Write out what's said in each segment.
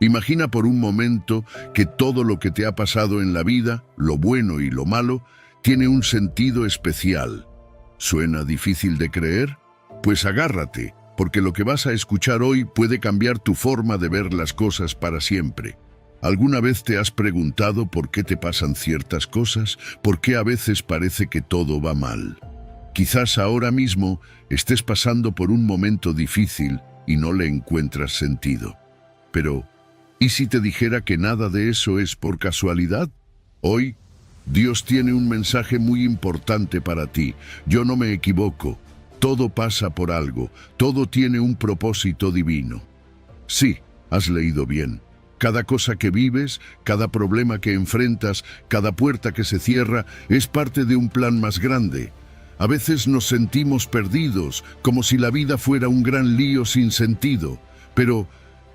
Imagina por un momento que todo lo que te ha pasado en la vida, lo bueno y lo malo, tiene un sentido especial. ¿Suena difícil de creer? Pues agárrate, porque lo que vas a escuchar hoy puede cambiar tu forma de ver las cosas para siempre. ¿Alguna vez te has preguntado por qué te pasan ciertas cosas? ¿Por qué a veces parece que todo va mal? Quizás ahora mismo estés pasando por un momento difícil y no le encuentras sentido. Pero, ¿y si te dijera que nada de eso es por casualidad? Hoy, Dios tiene un mensaje muy importante para ti. Yo no me equivoco. Todo pasa por algo. Todo tiene un propósito divino. Sí, has leído bien. Cada cosa que vives, cada problema que enfrentas, cada puerta que se cierra, es parte de un plan más grande. A veces nos sentimos perdidos, como si la vida fuera un gran lío sin sentido. Pero,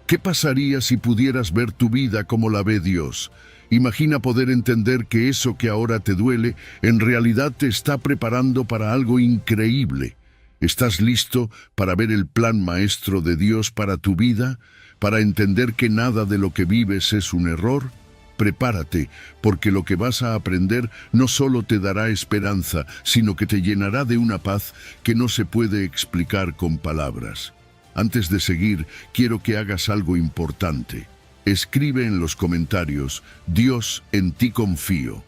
¿qué pasaría si pudieras ver tu vida como la ve Dios? Imagina poder entender que eso que ahora te duele, en realidad te está preparando para algo increíble. ¿Estás listo para ver el plan maestro de Dios para tu vida? ¿Para entender que nada de lo que vives es un error? Prepárate, porque lo que vas a aprender no solo te dará esperanza, sino que te llenará de una paz que no se puede explicar con palabras. Antes de seguir, quiero que hagas algo importante. Escribe en los comentarios: Dios, en ti confío.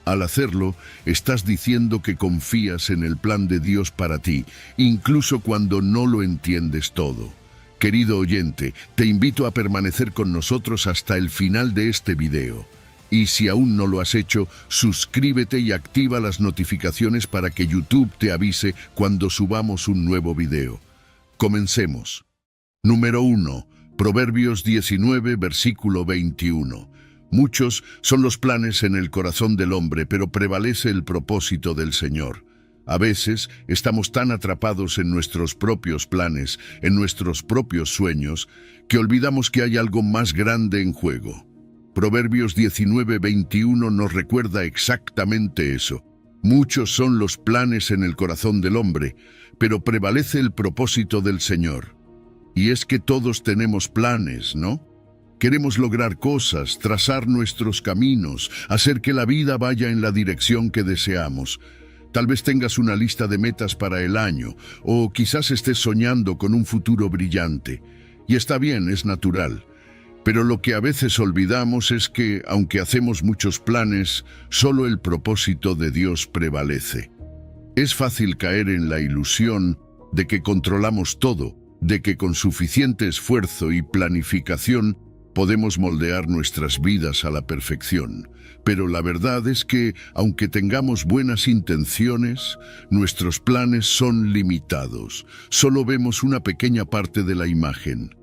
Al hacerlo, estás diciendo que confías en el plan de Dios para ti, incluso cuando no lo entiendes todo. Querido oyente, te invito a permanecer con nosotros hasta el final de este video. Y si aún no lo has hecho, suscríbete y activa las notificaciones para que YouTube te avise cuando subamos un nuevo video. Comencemos. Número 1. Proverbios 19, versículo 21. Muchos son los planes en el corazón del hombre, pero prevalece el propósito del Señor. A veces estamos tan atrapados en nuestros propios planes, en nuestros propios sueños, que olvidamos que hay algo más grande en juego. Proverbios 19, 21 nos recuerda exactamente eso. Muchos son los planes en el corazón del hombre, pero prevalece el propósito del Señor. Y es que todos tenemos planes, ¿no? Queremos lograr cosas, trazar nuestros caminos, hacer que la vida vaya en la dirección que deseamos. Tal vez tengas una lista de metas para el año, o quizás estés soñando con un futuro brillante. Y está bien, es natural. Pero lo que a veces olvidamos es que, aunque hacemos muchos planes, solo el propósito de Dios prevalece. Es fácil caer en la ilusión de que controlamos todo, de que con suficiente esfuerzo y planificación podemos moldear nuestras vidas a la perfección. Pero la verdad es que, aunque tengamos buenas intenciones, nuestros planes son limitados. Solo vemos una pequeña parte de la imagen.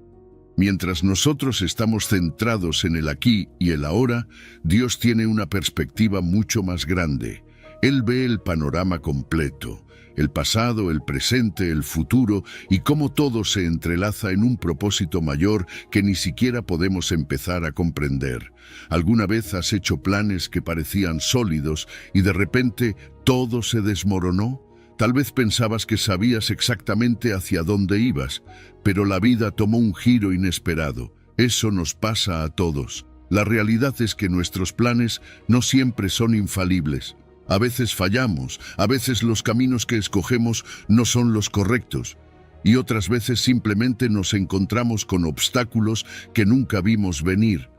Mientras nosotros estamos centrados en el aquí y el ahora, Dios tiene una perspectiva mucho más grande. Él ve el panorama completo, el pasado, el presente, el futuro, y cómo todo se entrelaza en un propósito mayor que ni siquiera podemos empezar a comprender. ¿Alguna vez has hecho planes que parecían sólidos y de repente todo se desmoronó? Tal vez pensabas que sabías exactamente hacia dónde ibas, pero la vida tomó un giro inesperado. Eso nos pasa a todos. La realidad es que nuestros planes no siempre son infalibles. A veces fallamos, a veces los caminos que escogemos no son los correctos, y otras veces simplemente nos encontramos con obstáculos que nunca vimos venir.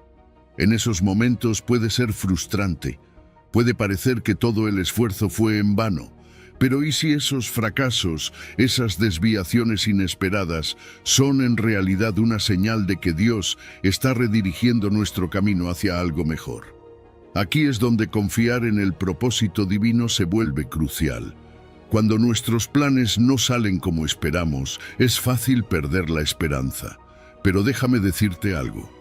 En esos momentos puede ser frustrante, puede parecer que todo el esfuerzo fue en vano, pero ¿y si esos fracasos, esas desviaciones inesperadas, son en realidad una señal de que Dios está redirigiendo nuestro camino hacia algo mejor? Aquí es donde confiar en el propósito divino se vuelve crucial. Cuando nuestros planes no salen como esperamos, es fácil perder la esperanza. Pero déjame decirte algo.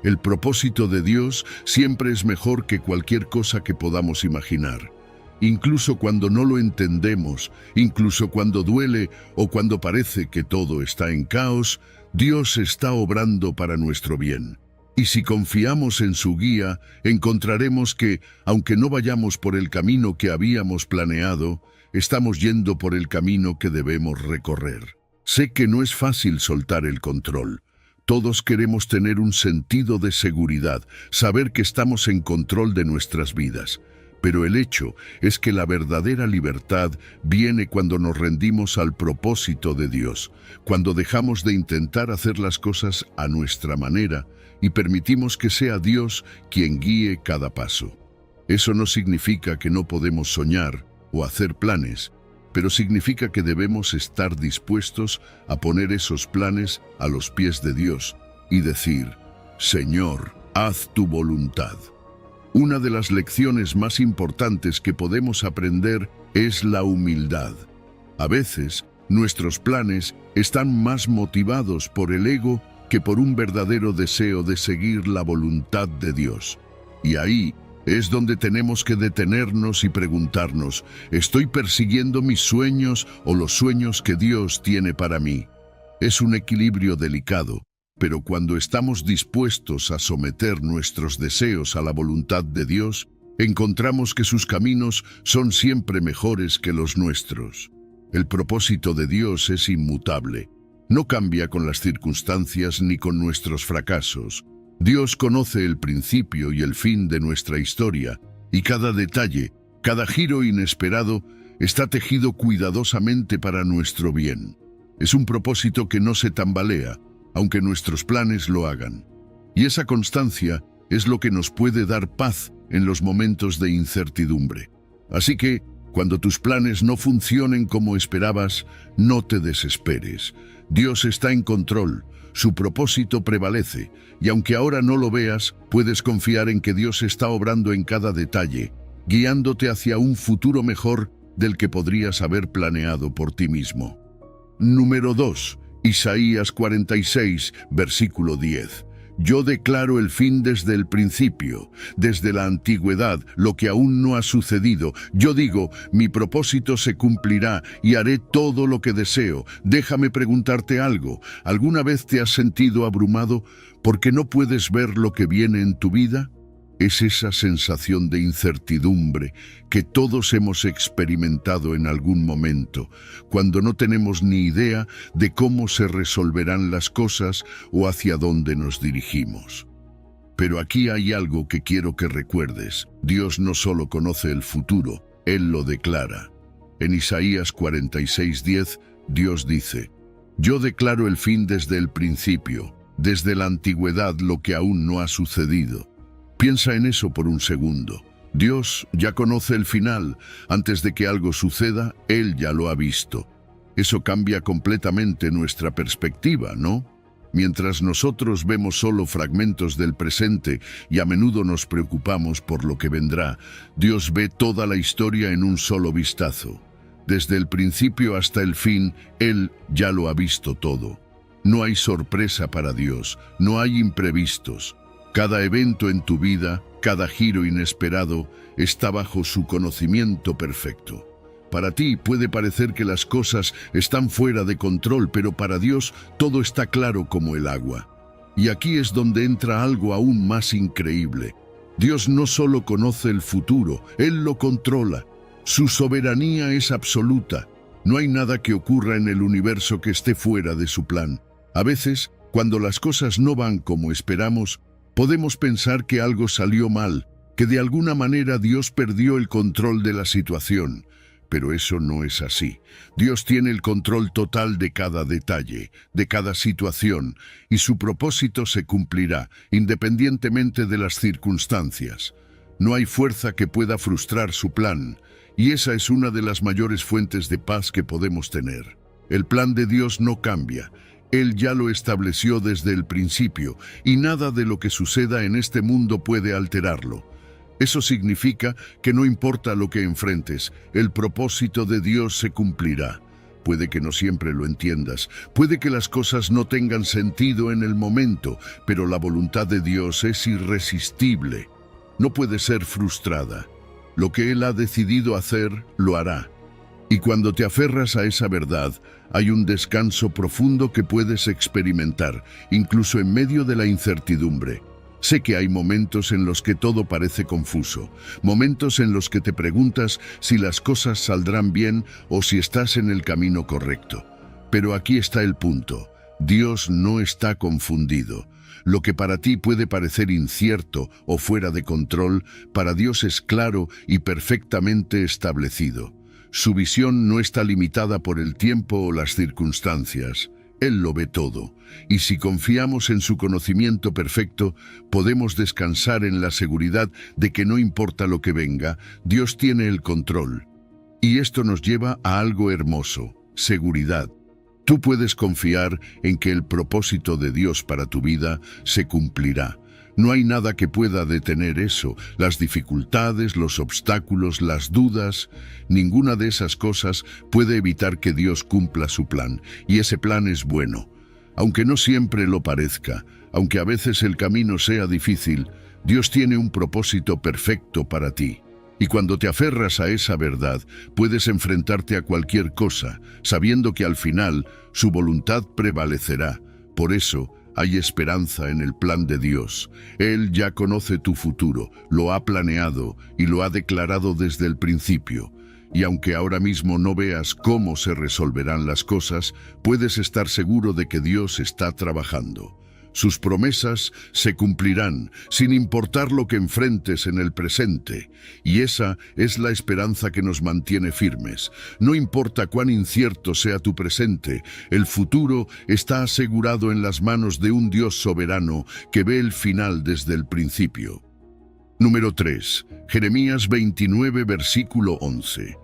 El propósito de Dios siempre es mejor que cualquier cosa que podamos imaginar. Incluso cuando no lo entendemos, incluso cuando duele o cuando parece que todo está en caos, Dios está obrando para nuestro bien. Y si confiamos en su guía, encontraremos que, aunque no vayamos por el camino que habíamos planeado, estamos yendo por el camino que debemos recorrer. Sé que no es fácil soltar el control. Todos queremos tener un sentido de seguridad, saber que estamos en control de nuestras vidas. Pero el hecho es que la verdadera libertad viene cuando nos rendimos al propósito de Dios, cuando dejamos de intentar hacer las cosas a nuestra manera y permitimos que sea Dios quien guíe cada paso. Eso no significa que no podemos soñar o hacer planes, pero significa que debemos estar dispuestos a poner esos planes a los pies de Dios y decir: Señor, haz tu voluntad. Una de las lecciones más importantes que podemos aprender es la humildad. A veces, nuestros planes están más motivados por el ego que por un verdadero deseo de seguir la voluntad de Dios. Y ahí es donde tenemos que detenernos y preguntarnos: ¿estoy persiguiendo mis sueños o los sueños que Dios tiene para mí? Es un equilibrio delicado, pero cuando estamos dispuestos a someter nuestros deseos a la voluntad de Dios, encontramos que sus caminos son siempre mejores que los nuestros. El propósito de Dios es inmutable. No cambia con las circunstancias ni con nuestros fracasos. Dios conoce el principio y el fin de nuestra historia, y cada detalle, cada giro inesperado, está tejido cuidadosamente para nuestro bien. Es un propósito que no se tambalea, aunque nuestros planes lo hagan. Y esa constancia es lo que nos puede dar paz en los momentos de incertidumbre. Así que, cuando tus planes no funcionen como esperabas, no te desesperes. Dios está en control, su propósito prevalece, y aunque ahora no lo veas, puedes confiar en que Dios está obrando en cada detalle, guiándote hacia un futuro mejor del que podrías haber planeado por ti mismo. Número 2. Isaías 46, versículo 10. Yo declaro el fin desde el principio, desde la antigüedad, lo que aún no ha sucedido. Yo digo, mi propósito se cumplirá y haré todo lo que deseo. Déjame preguntarte algo. ¿Alguna vez te has sentido abrumado porque no puedes ver lo que viene en tu vida? Es esa sensación de incertidumbre que todos hemos experimentado en algún momento, cuando no tenemos ni idea de cómo se resolverán las cosas o hacia dónde nos dirigimos. Pero aquí hay algo que quiero que recuerdes. Dios no solo conoce el futuro, Él lo declara. En Isaías 46:10, Dios dice: Yo declaro el fin desde el principio, desde la antigüedad lo que aún no ha sucedido. Piensa en eso por un segundo. Dios ya conoce el final. Antes de que algo suceda, Él ya lo ha visto. Eso cambia completamente nuestra perspectiva, ¿no? Mientras nosotros vemos solo fragmentos del presente y a menudo nos preocupamos por lo que vendrá, Dios ve toda la historia en un solo vistazo. Desde el principio hasta el fin, Él ya lo ha visto todo. No hay sorpresa para Dios, no hay imprevistos. Cada evento en tu vida, cada giro inesperado, está bajo su conocimiento perfecto. Para ti puede parecer que las cosas están fuera de control, pero para Dios todo está claro como el agua. Y aquí es donde entra algo aún más increíble. Dios no solo conoce el futuro, Él lo controla. Su soberanía es absoluta. No hay nada que ocurra en el universo que esté fuera de su plan. A veces, cuando las cosas no van como esperamos, podemos pensar que algo salió mal, que de alguna manera Dios perdió el control de la situación. Pero eso no es así. Dios tiene el control total de cada detalle, de cada situación, y su propósito se cumplirá, independientemente de las circunstancias. No hay fuerza que pueda frustrar su plan, y esa es una de las mayores fuentes de paz que podemos tener. El plan de Dios no cambia. Él ya lo estableció desde el principio, y nada de lo que suceda en este mundo puede alterarlo. Eso significa que no importa lo que enfrentes, el propósito de Dios se cumplirá. Puede que no siempre lo entiendas, puede que las cosas no tengan sentido en el momento, pero la voluntad de Dios es irresistible. No puede ser frustrada. Lo que Él ha decidido hacer, lo hará. Y cuando te aferras a esa verdad, hay un descanso profundo que puedes experimentar, incluso en medio de la incertidumbre. Sé que hay momentos en los que todo parece confuso, momentos en los que te preguntas si las cosas saldrán bien o si estás en el camino correcto. Pero aquí está el punto. Dios no está confundido. Lo que para ti puede parecer incierto o fuera de control, para Dios es claro y perfectamente establecido. Su visión no está limitada por el tiempo o las circunstancias. Él lo ve todo, y si confiamos en su conocimiento perfecto, podemos descansar en la seguridad de que no importa lo que venga, Dios tiene el control. Y esto nos lleva a algo hermoso: seguridad. Tú puedes confiar en que el propósito de Dios para tu vida se cumplirá. No hay nada que pueda detener eso, las dificultades, los obstáculos, las dudas. Ninguna de esas cosas puede evitar que Dios cumpla su plan, y ese plan es bueno. Aunque no siempre lo parezca, aunque a veces el camino sea difícil, Dios tiene un propósito perfecto para ti. Y cuando te aferras a esa verdad, puedes enfrentarte a cualquier cosa, sabiendo que al final su voluntad prevalecerá. Por eso, hay esperanza en el plan de Dios. Él ya conoce tu futuro, lo ha planeado y lo ha declarado desde el principio. Y aunque ahora mismo no veas cómo se resolverán las cosas, puedes estar seguro de que Dios está trabajando. Sus promesas se cumplirán, sin importar lo que enfrentes en el presente. Y esa es la esperanza que nos mantiene firmes. No importa cuán incierto sea tu presente, el futuro está asegurado en las manos de un Dios soberano que ve el final desde el principio. Número 3. Jeremías 29, versículo 11.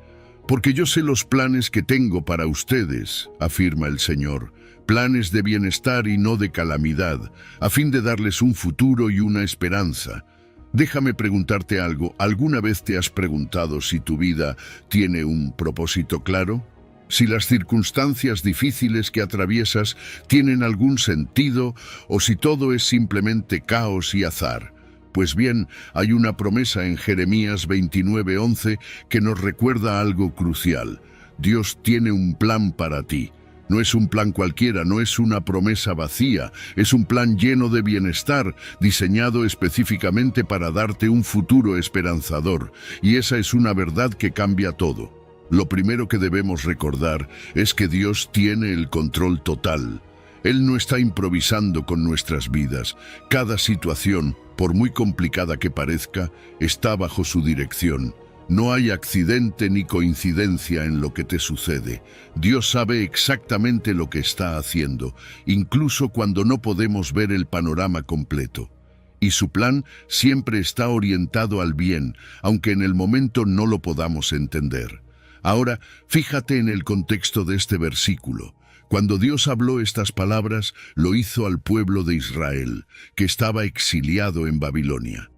Porque yo sé los planes que tengo para ustedes, afirma el Señor, planes de bienestar y no de calamidad, a fin de darles un futuro y una esperanza. Déjame preguntarte algo. ¿Alguna vez te has preguntado si tu vida tiene un propósito claro? Si las circunstancias difíciles que atraviesas tienen algún sentido o si todo es simplemente caos y azar. Pues bien, hay una promesa en Jeremías 29:11 que nos recuerda algo crucial. Dios tiene un plan para ti. No es un plan cualquiera, no es una promesa vacía, es un plan lleno de bienestar, diseñado específicamente para darte un futuro esperanzador. Y esa es una verdad que cambia todo. Lo primero que debemos recordar es que Dios tiene el control total. Él no está improvisando con nuestras vidas. Cada situación, por muy complicada que parezca, está bajo su dirección. No hay accidente ni coincidencia en lo que te sucede. Dios sabe exactamente lo que está haciendo, incluso cuando no podemos ver el panorama completo. Y su plan siempre está orientado al bien, aunque en el momento no lo podamos entender. Ahora, fíjate en el contexto de este versículo. Cuando Dios habló estas palabras, lo hizo al pueblo de Israel, que estaba exiliado en Babilonia.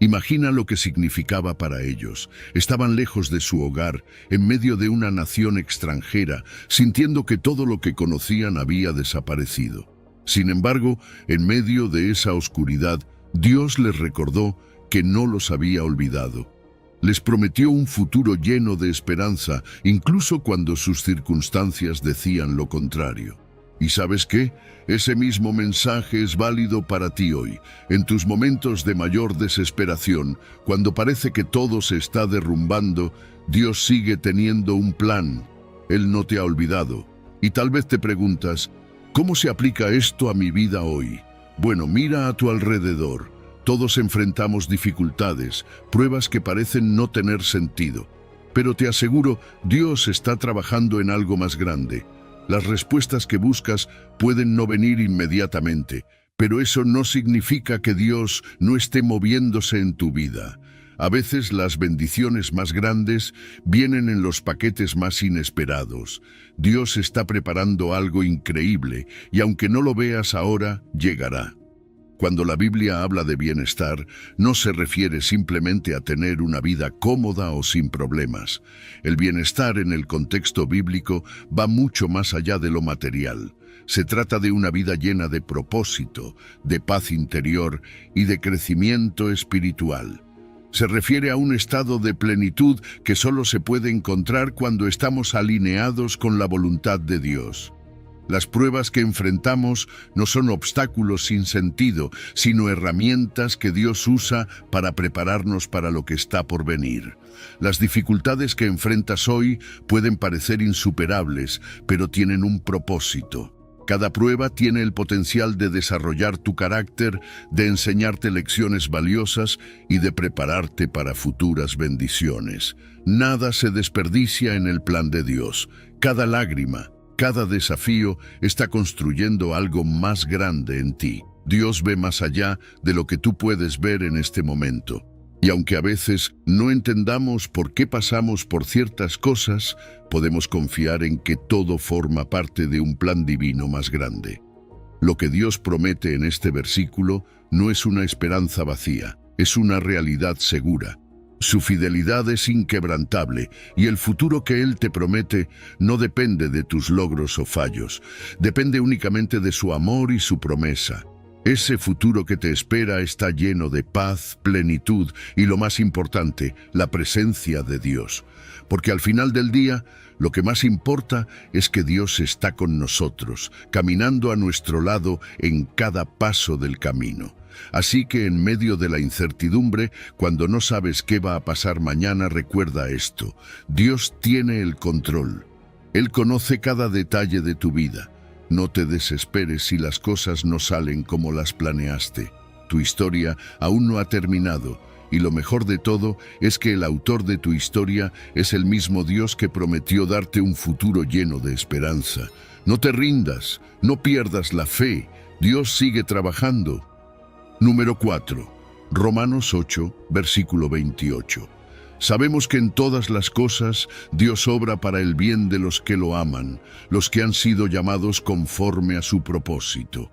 Imagina lo que significaba para ellos. Estaban lejos de su hogar, en medio de una nación extranjera, sintiendo que todo lo que conocían había desaparecido. Sin embargo, en medio de esa oscuridad, Dios les recordó que no los había olvidado. Les prometió un futuro lleno de esperanza, incluso cuando sus circunstancias decían lo contrario. ¿Y sabes qué? Ese mismo mensaje es válido para ti hoy, en tus momentos de mayor desesperación, cuando parece que todo se está derrumbando. Dios sigue teniendo un plan. Él no te ha olvidado. Y tal vez te preguntas, ¿cómo se aplica esto a mi vida hoy? Bueno, mira a tu alrededor. Todos enfrentamos dificultades, pruebas que parecen no tener sentido. Pero te aseguro, Dios está trabajando en algo más grande. Las respuestas que buscas pueden no venir inmediatamente, pero eso no significa que Dios no esté moviéndose en tu vida. A veces las bendiciones más grandes vienen en los paquetes más inesperados. Dios está preparando algo increíble y aunque no lo veas ahora, llegará. Cuando la Biblia habla de bienestar, no se refiere simplemente a tener una vida cómoda o sin problemas. El bienestar en el contexto bíblico va mucho más allá de lo material. Se trata de una vida llena de propósito, de paz interior y de crecimiento espiritual. Se refiere a un estado de plenitud que solo se puede encontrar cuando estamos alineados con la voluntad de Dios. Las pruebas que enfrentamos no son obstáculos sin sentido, sino herramientas que Dios usa para prepararnos para lo que está por venir. Las dificultades que enfrentas hoy pueden parecer insuperables, pero tienen un propósito. Cada prueba tiene el potencial de desarrollar tu carácter, de enseñarte lecciones valiosas y de prepararte para futuras bendiciones. Nada se desperdicia en el plan de Dios. Cada lágrima, cada desafío está construyendo algo más grande en ti. Dios ve más allá de lo que tú puedes ver en este momento. Y aunque a veces no entendamos por qué pasamos por ciertas cosas, podemos confiar en que todo forma parte de un plan divino más grande. Lo que Dios promete en este versículo no es una esperanza vacía, es una realidad segura. Su fidelidad es inquebrantable y el futuro que Él te promete no depende de tus logros o fallos, depende únicamente de su amor y su promesa. Ese futuro que te espera está lleno de paz, plenitud y, lo más importante, la presencia de Dios. Porque al final del día, lo que más importa es que Dios está con nosotros, caminando a nuestro lado en cada paso del camino. Así que en medio de la incertidumbre, cuando no sabes qué va a pasar mañana, recuerda esto: Dios tiene el control. Él conoce cada detalle de tu vida. No te desesperes si las cosas no salen como las planeaste. Tu historia aún no ha terminado, y lo mejor de todo es que el autor de tu historia es el mismo Dios que prometió darte un futuro lleno de esperanza. No te rindas, no pierdas la fe. Dios sigue trabajando. Número 4. Romanos 8, versículo 28. Sabemos que en todas las cosas Dios obra para el bien de los que lo aman, los que han sido llamados conforme a su propósito.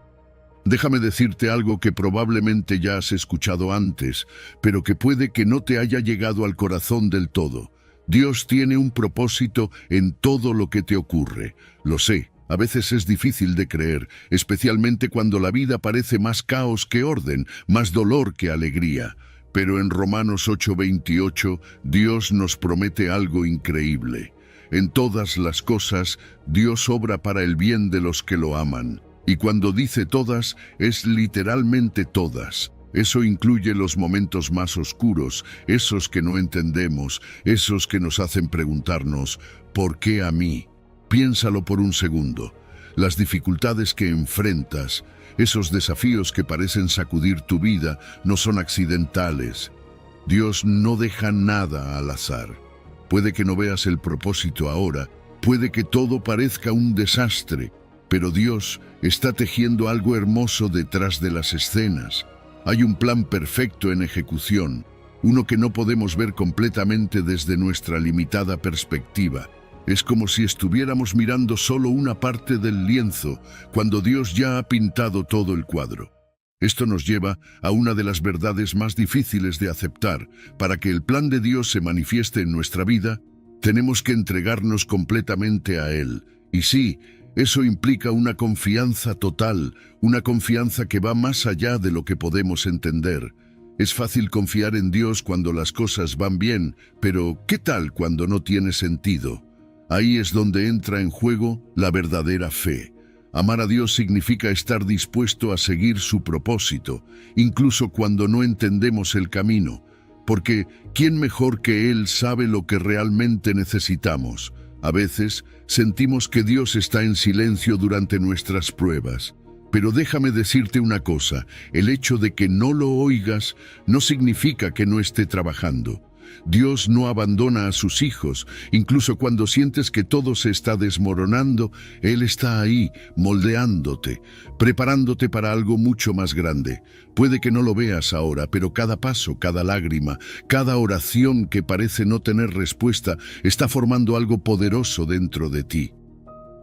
Déjame decirte algo que probablemente ya has escuchado antes, pero que puede que no te haya llegado al corazón del todo. Dios tiene un propósito en todo lo que te ocurre. Lo sé, a veces es difícil de creer, especialmente cuando la vida parece más caos que orden, más dolor que alegría. Pero en Romanos 8:28, Dios nos promete algo increíble. En todas las cosas, Dios obra para el bien de los que lo aman. Y cuando dice todas, es literalmente todas. Eso incluye los momentos más oscuros, esos que no entendemos, esos que nos hacen preguntarnos, ¿por qué a mí? Piénsalo por un segundo. Las dificultades que enfrentas, esos desafíos que parecen sacudir tu vida, no son accidentales. Dios no deja nada al azar. Puede que no veas el propósito ahora, puede que todo parezca un desastre, pero Dios está tejiendo algo hermoso detrás de las escenas. Hay un plan perfecto en ejecución, uno que no podemos ver completamente desde nuestra limitada perspectiva. Es como si estuviéramos mirando solo una parte del lienzo, cuando Dios ya ha pintado todo el cuadro. Esto nos lleva a una de las verdades más difíciles de aceptar. Para que el plan de Dios se manifieste en nuestra vida, tenemos que entregarnos completamente a Él. Y sí, eso implica una confianza total, una confianza que va más allá de lo que podemos entender. Es fácil confiar en Dios cuando las cosas van bien, pero ¿qué tal cuando no tiene sentido? Ahí es donde entra en juego la verdadera fe. Amar a Dios significa estar dispuesto a seguir su propósito, incluso cuando no entendemos el camino, porque ¿quién mejor que Él sabe lo que realmente necesitamos? A veces sentimos que Dios está en silencio durante nuestras pruebas. Pero déjame decirte una cosa, el hecho de que no lo oigas no significa que no esté trabajando. Dios no abandona a sus hijos, incluso cuando sientes que todo se está desmoronando, Él está ahí, moldeándote, preparándote para algo mucho más grande. Puede que no lo veas ahora, pero cada paso, cada lágrima, cada oración que parece no tener respuesta, está formando algo poderoso dentro de ti.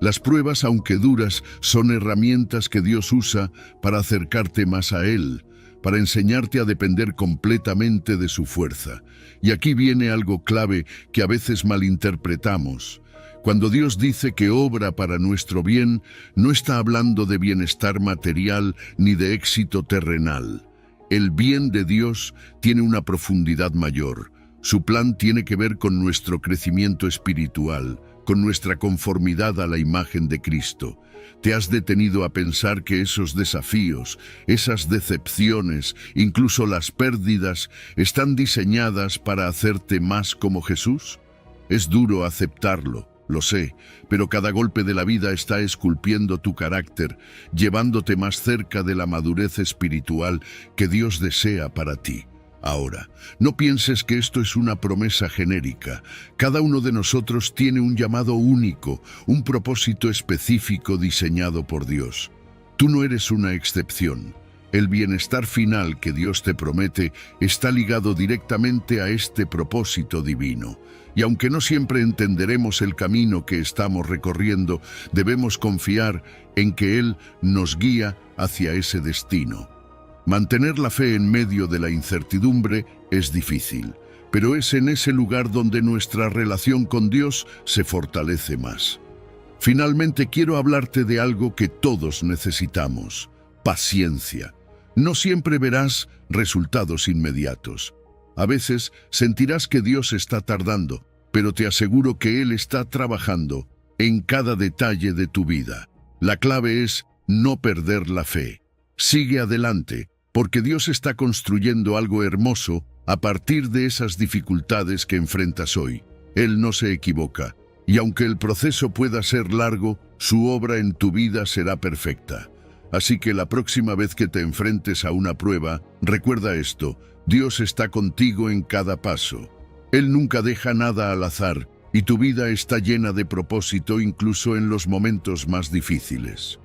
Las pruebas, aunque duras, son herramientas que Dios usa para acercarte más a Él, para enseñarte a depender completamente de su fuerza. Y aquí viene algo clave que a veces malinterpretamos. Cuando Dios dice que obra para nuestro bien, no está hablando de bienestar material ni de éxito terrenal. El bien de Dios tiene una profundidad mayor. Su plan tiene que ver con nuestro crecimiento espiritual, con nuestra conformidad a la imagen de Cristo. ¿Te has detenido a pensar que esos desafíos, esas decepciones, incluso las pérdidas, están diseñadas para hacerte más como Jesús? Es duro aceptarlo, lo sé, pero cada golpe de la vida está esculpiendo tu carácter, llevándote más cerca de la madurez espiritual que Dios desea para ti. Ahora, no pienses que esto es una promesa genérica. Cada uno de nosotros tiene un llamado único, un propósito específico diseñado por Dios. Tú no eres una excepción. El bienestar final que Dios te promete está ligado directamente a este propósito divino. Y aunque no siempre entenderemos el camino que estamos recorriendo, debemos confiar en que Él nos guía hacia ese destino. Mantener la fe en medio de la incertidumbre es difícil, pero es en ese lugar donde nuestra relación con Dios se fortalece más. Finalmente quiero hablarte de algo que todos necesitamos: paciencia. No siempre verás resultados inmediatos. A veces sentirás que Dios está tardando, pero te aseguro que Él está trabajando en cada detalle de tu vida. La clave es no perder la fe. Sigue adelante, porque Dios está construyendo algo hermoso a partir de esas dificultades que enfrentas hoy. Él no se equivoca, y aunque el proceso pueda ser largo, su obra en tu vida será perfecta. Así que la próxima vez que te enfrentes a una prueba, recuerda esto: Dios está contigo en cada paso. Él nunca deja nada al azar, y tu vida está llena de propósito incluso en los momentos más difíciles.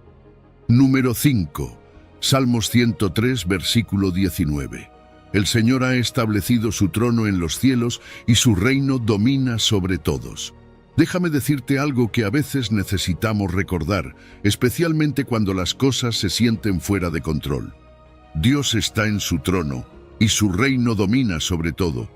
Número 5. Salmos 103, versículo 19. El Señor ha establecido su trono en los cielos y su reino domina sobre todos. Déjame decirte algo que a veces necesitamos recordar, especialmente cuando las cosas se sienten fuera de control. Dios está en su trono y su reino domina sobre todo.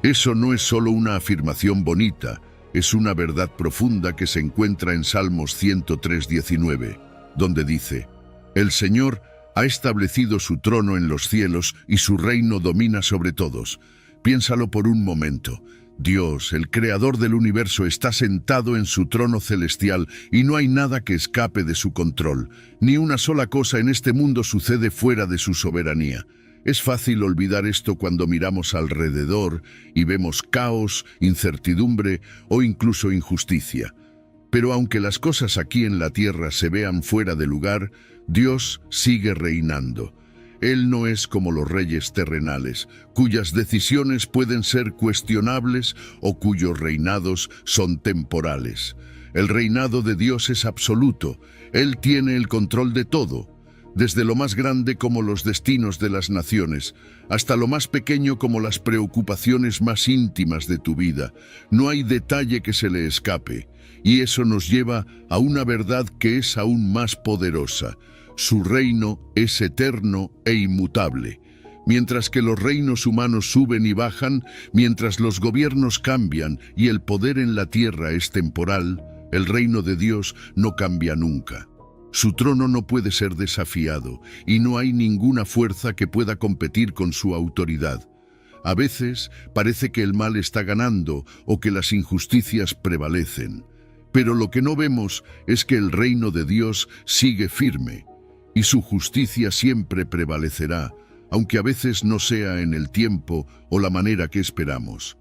Eso no es solo una afirmación bonita, es una verdad profunda que se encuentra en Salmos 103, 19, donde dice: El Señor ha establecido su trono en los cielos y su reino domina sobre todos. Piénsalo por un momento. Dios, el creador del universo, está sentado en su trono celestial y no hay nada que escape de su control. Ni una sola cosa en este mundo sucede fuera de su soberanía. Es fácil olvidar esto cuando miramos alrededor y vemos caos, incertidumbre o incluso injusticia. Pero aunque las cosas aquí en la tierra se vean fuera de lugar, Dios sigue reinando. Él no es como los reyes terrenales, cuyas decisiones pueden ser cuestionables o cuyos reinados son temporales. El reinado de Dios es absoluto. Él tiene el control de todo, desde lo más grande como los destinos de las naciones, hasta lo más pequeño como las preocupaciones más íntimas de tu vida. No hay detalle que se le escape, y eso nos lleva a una verdad que es aún más poderosa. Su reino es eterno e inmutable. Mientras que los reinos humanos suben y bajan, mientras los gobiernos cambian y el poder en la tierra es temporal, el reino de Dios no cambia nunca. Su trono no puede ser desafiado y no hay ninguna fuerza que pueda competir con su autoridad. A veces parece que el mal está ganando o que las injusticias prevalecen, pero lo que no vemos es que el reino de Dios sigue firme y su justicia siempre prevalecerá, aunque a veces no sea en el tiempo o la manera que esperamos.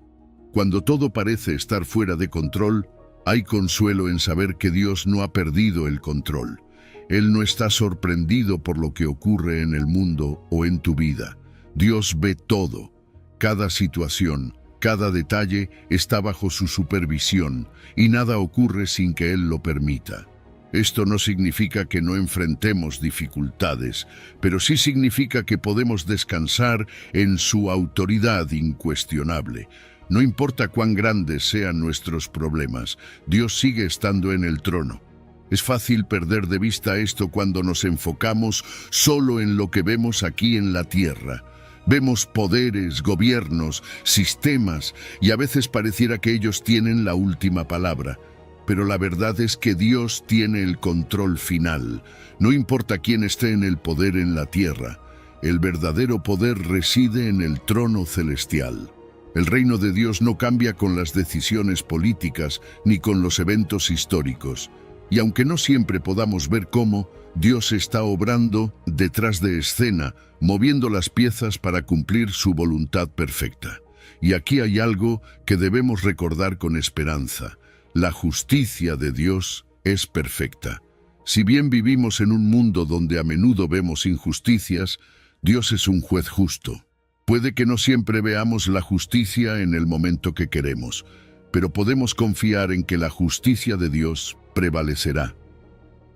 Cuando todo parece estar fuera de control, hay consuelo en saber que Dios no ha perdido el control. Él no está sorprendido por lo que ocurre en el mundo o en tu vida. Dios ve todo. Cada situación, cada detalle está bajo su supervisión y nada ocurre sin que Él lo permita. Esto no significa que no enfrentemos dificultades, pero sí significa que podemos descansar en su autoridad incuestionable. No importa cuán grandes sean nuestros problemas, Dios sigue estando en el trono. Es fácil perder de vista esto cuando nos enfocamos solo en lo que vemos aquí en la tierra. Vemos poderes, gobiernos, sistemas, y a veces pareciera que ellos tienen la última palabra. Pero la verdad es que Dios tiene el control final. No importa quién esté en el poder en la tierra, el verdadero poder reside en el trono celestial. El reino de Dios no cambia con las decisiones políticas ni con los eventos históricos. Y aunque no siempre podamos ver cómo, Dios está obrando detrás de escena, moviendo las piezas para cumplir su voluntad perfecta. Y aquí hay algo que debemos recordar con esperanza. La justicia de Dios es perfecta. Si bien vivimos en un mundo donde a menudo vemos injusticias, Dios es un juez justo. Puede que no siempre veamos la justicia en el momento que queremos, pero podemos confiar en que la justicia de Dios prevalecerá.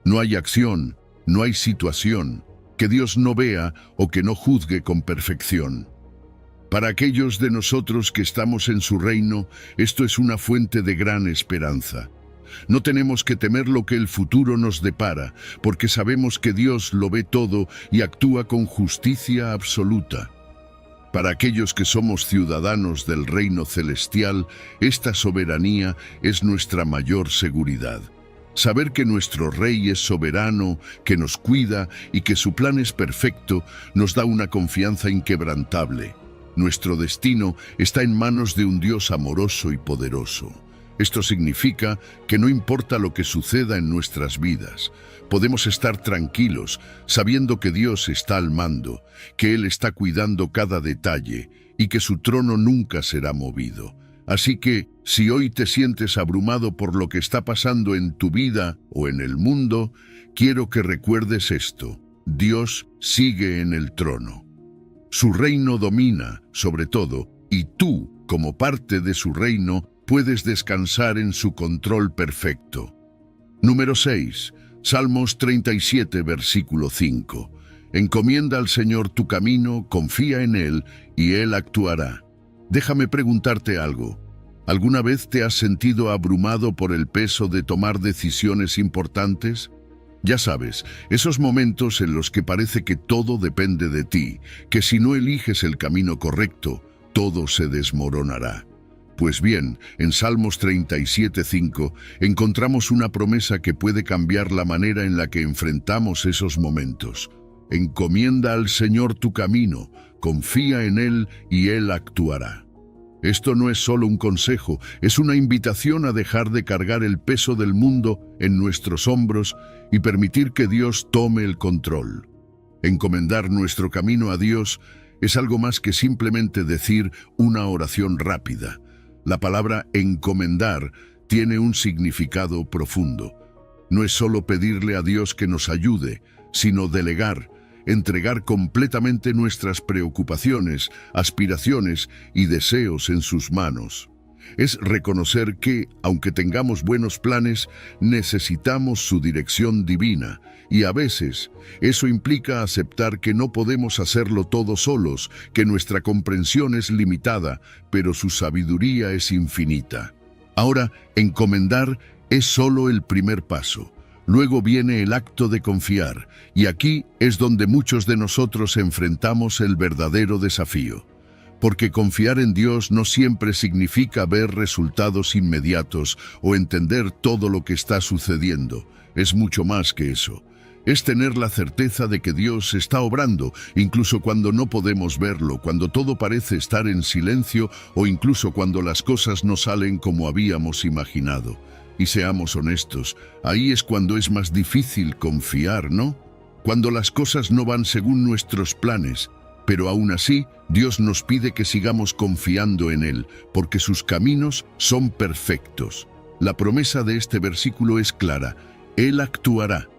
No hay acción, no hay situación que Dios no vea o que no juzgue con perfección. Para aquellos de nosotros que estamos en su reino, esto es una fuente de gran esperanza. No tenemos que temer lo que el futuro nos depara, porque sabemos que Dios lo ve todo y actúa con justicia absoluta. Para aquellos que somos ciudadanos del reino celestial, esta soberanía es nuestra mayor seguridad. Saber que nuestro Rey es soberano, que nos cuida y que su plan es perfecto, nos da una confianza inquebrantable. Nuestro destino está en manos de un Dios amoroso y poderoso. Esto significa que no importa lo que suceda en nuestras vidas, podemos estar tranquilos, sabiendo que Dios está al mando, que Él está cuidando cada detalle y que su trono nunca será movido. Así que, si hoy te sientes abrumado por lo que está pasando en tu vida o en el mundo, quiero que recuerdes esto: Dios sigue en el trono. Su reino domina, sobre todo, y tú, como parte de su reino, puedes descansar en su control perfecto. Número 6. Salmos 37, versículo 5. Encomienda al Señor tu camino, confía en Él, y Él actuará. Déjame preguntarte algo. ¿Alguna vez te has sentido abrumado por el peso de tomar decisiones importantes? Ya sabes, esos momentos en los que parece que todo depende de ti, que si no eliges el camino correcto, todo se desmoronará. Pues bien, en Salmos 37:5 encontramos una promesa que puede cambiar la manera en la que enfrentamos esos momentos. Encomienda al Señor tu camino, confía en Él y Él actuará. Esto no es solo un consejo, es una invitación a dejar de cargar el peso del mundo en nuestros hombros y permitir que Dios tome el control. Encomendar nuestro camino a Dios es algo más que simplemente decir una oración rápida. La palabra encomendar tiene un significado profundo. No es solo pedirle a Dios que nos ayude, sino delegar, entregar completamente nuestras preocupaciones, aspiraciones y deseos en sus manos. Es reconocer que, aunque tengamos buenos planes, necesitamos su dirección divina, y a veces eso implica aceptar que no podemos hacerlo todo solos, que nuestra comprensión es limitada, pero su sabiduría es infinita. Ahora, encomendar es solo el primer paso. Luego viene el acto de confiar, y aquí es donde muchos de nosotros enfrentamos el verdadero desafío. Porque confiar en Dios no siempre significa ver resultados inmediatos o entender todo lo que está sucediendo. Es mucho más que eso. Es tener la certeza de que Dios está obrando, incluso cuando no podemos verlo, cuando todo parece estar en silencio o incluso cuando las cosas no salen como habíamos imaginado. Y seamos honestos, ahí es cuando es más difícil confiar, ¿no? Cuando las cosas no van según nuestros planes. Pero aún así, Dios nos pide que sigamos confiando en Él, porque sus caminos son perfectos. La promesa de este versículo es clara: Él actuará.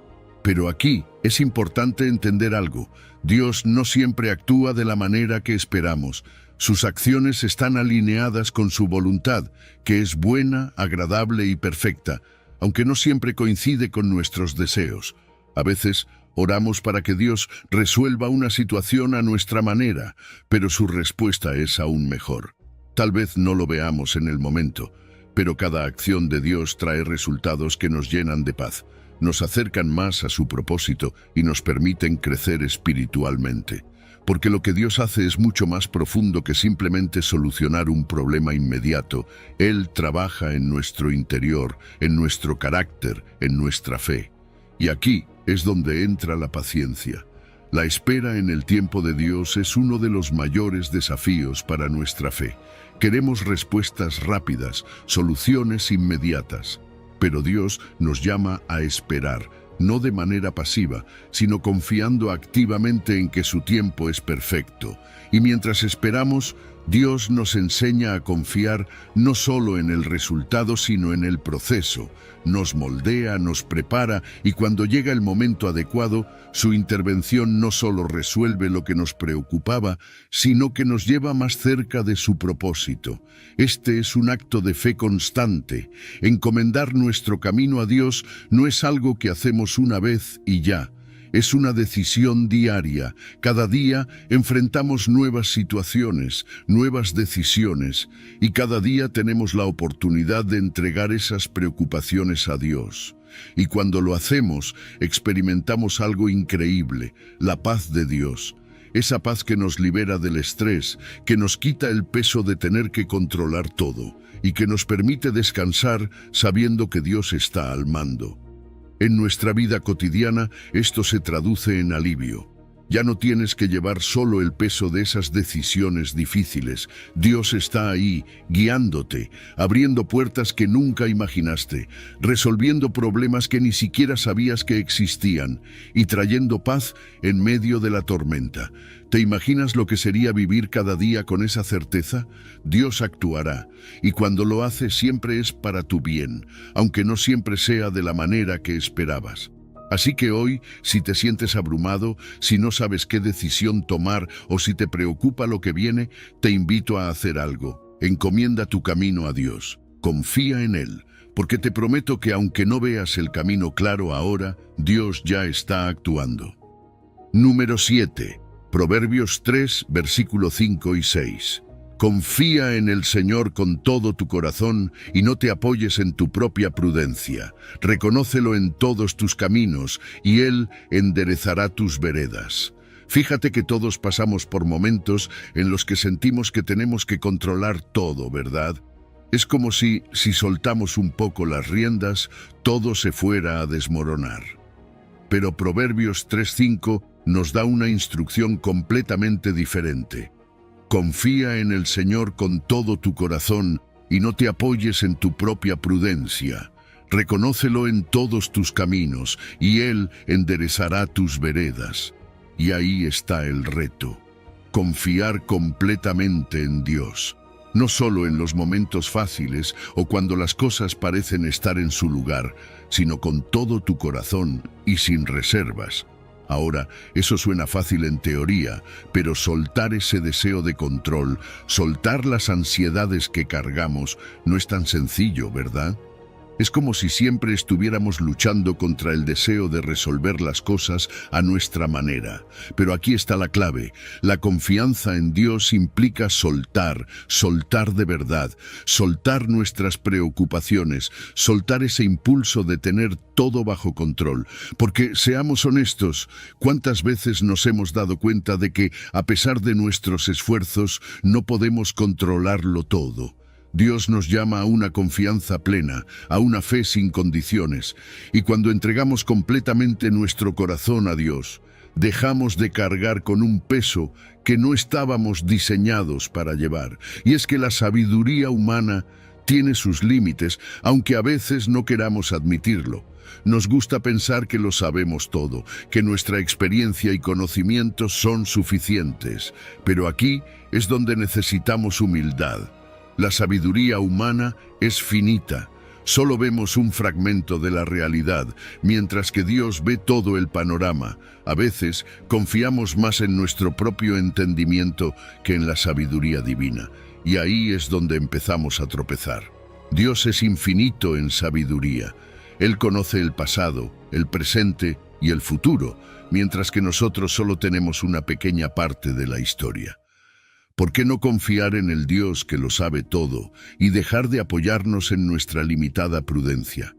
Pero aquí es importante entender algo: Dios no siempre actúa de la manera que esperamos. Sus acciones están alineadas con su voluntad, que es buena, agradable y perfecta, aunque no siempre coincide con nuestros deseos. A veces oramos para que Dios resuelva una situación a nuestra manera, pero su respuesta es aún mejor. Tal vez no lo veamos en el momento, pero cada acción de Dios trae resultados que nos llenan de paz, nos acercan más a su propósito y nos permiten crecer espiritualmente. Porque lo que Dios hace es mucho más profundo que simplemente solucionar un problema inmediato. Él trabaja en nuestro interior, en nuestro carácter, en nuestra fe. Y aquí es donde entra la paciencia. La espera en el tiempo de Dios es uno de los mayores desafíos para nuestra fe. Queremos respuestas rápidas, soluciones inmediatas. Pero Dios nos llama a esperar, no de manera pasiva, sino confiando activamente en que su tiempo es perfecto. Y mientras esperamos, Dios nos enseña a confiar no solo en el resultado, sino en el proceso. Nos moldea, nos prepara y cuando llega el momento adecuado, su intervención no solo resuelve lo que nos preocupaba, sino que nos lleva más cerca de su propósito. Este es un acto de fe constante. Encomendar nuestro camino a Dios no es algo que hacemos una vez y ya. Es una decisión diaria. Cada día enfrentamos nuevas situaciones, nuevas decisiones, y cada día tenemos la oportunidad de entregar esas preocupaciones a Dios. Y cuando lo hacemos, experimentamos algo increíble, la paz de Dios. Esa paz que nos libera del estrés, que nos quita el peso de tener que controlar todo, y que nos permite descansar sabiendo que Dios está al mando. En nuestra vida cotidiana, esto se traduce en alivio. Ya no tienes que llevar solo el peso de esas decisiones difíciles. Dios está ahí, guiándote, abriendo puertas que nunca imaginaste, resolviendo problemas que ni siquiera sabías que existían y trayendo paz en medio de la tormenta. ¿Te imaginas lo que sería vivir cada día con esa certeza? Dios actuará, y cuando lo hace siempre es para tu bien, aunque no siempre sea de la manera que esperabas. Así que hoy, si te sientes abrumado, si no sabes qué decisión tomar o si te preocupa lo que viene, te invito a hacer algo. Encomienda tu camino a Dios. Confía en Él, porque te prometo que aunque no veas el camino claro ahora, Dios ya está actuando. Número 7. Proverbios 3, versículo 5 y 6. Confía en el Señor con todo tu corazón y no te apoyes en tu propia prudencia. Reconócelo en todos tus caminos y Él enderezará tus veredas. Fíjate que todos pasamos por momentos en los que sentimos que tenemos que controlar todo, ¿verdad? Es como si soltamos un poco las riendas, todo se fuera a desmoronar. Pero Proverbios 3:5 nos da una instrucción completamente diferente. Confía en el Señor con todo tu corazón y no te apoyes en tu propia prudencia. Reconócelo en todos tus caminos y Él enderezará tus veredas. Y ahí está el reto. Confiar completamente en Dios. No solo en los momentos fáciles o cuando las cosas parecen estar en su lugar, sino con todo tu corazón y sin reservas. Ahora, eso suena fácil en teoría, pero soltar ese deseo de control, soltar las ansiedades que cargamos, no es tan sencillo, ¿verdad? Es como si siempre estuviéramos luchando contra el deseo de resolver las cosas a nuestra manera. Pero aquí está la clave. La confianza en Dios implica soltar de verdad, soltar nuestras preocupaciones, soltar ese impulso de tener todo bajo control. Porque, seamos honestos, ¿cuántas veces nos hemos dado cuenta de que, a pesar de nuestros esfuerzos, no podemos controlarlo todo? Dios nos llama a una confianza plena, a una fe sin condiciones, y cuando entregamos completamente nuestro corazón a Dios, dejamos de cargar con un peso que no estábamos diseñados para llevar. Y es que la sabiduría humana tiene sus límites, aunque a veces no queramos admitirlo. Nos gusta pensar que lo sabemos todo, que nuestra experiencia y conocimientos son suficientes, pero aquí es donde necesitamos humildad. La sabiduría humana es finita. Solo vemos un fragmento de la realidad, mientras que Dios ve todo el panorama. A veces confiamos más en nuestro propio entendimiento que en la sabiduría divina. Y ahí es donde empezamos a tropezar. Dios es infinito en sabiduría. Él conoce el pasado, el presente y el futuro, mientras que nosotros solo tenemos una pequeña parte de la historia. ¿Por qué no confiar en el Dios que lo sabe todo y dejar de apoyarnos en nuestra limitada prudencia?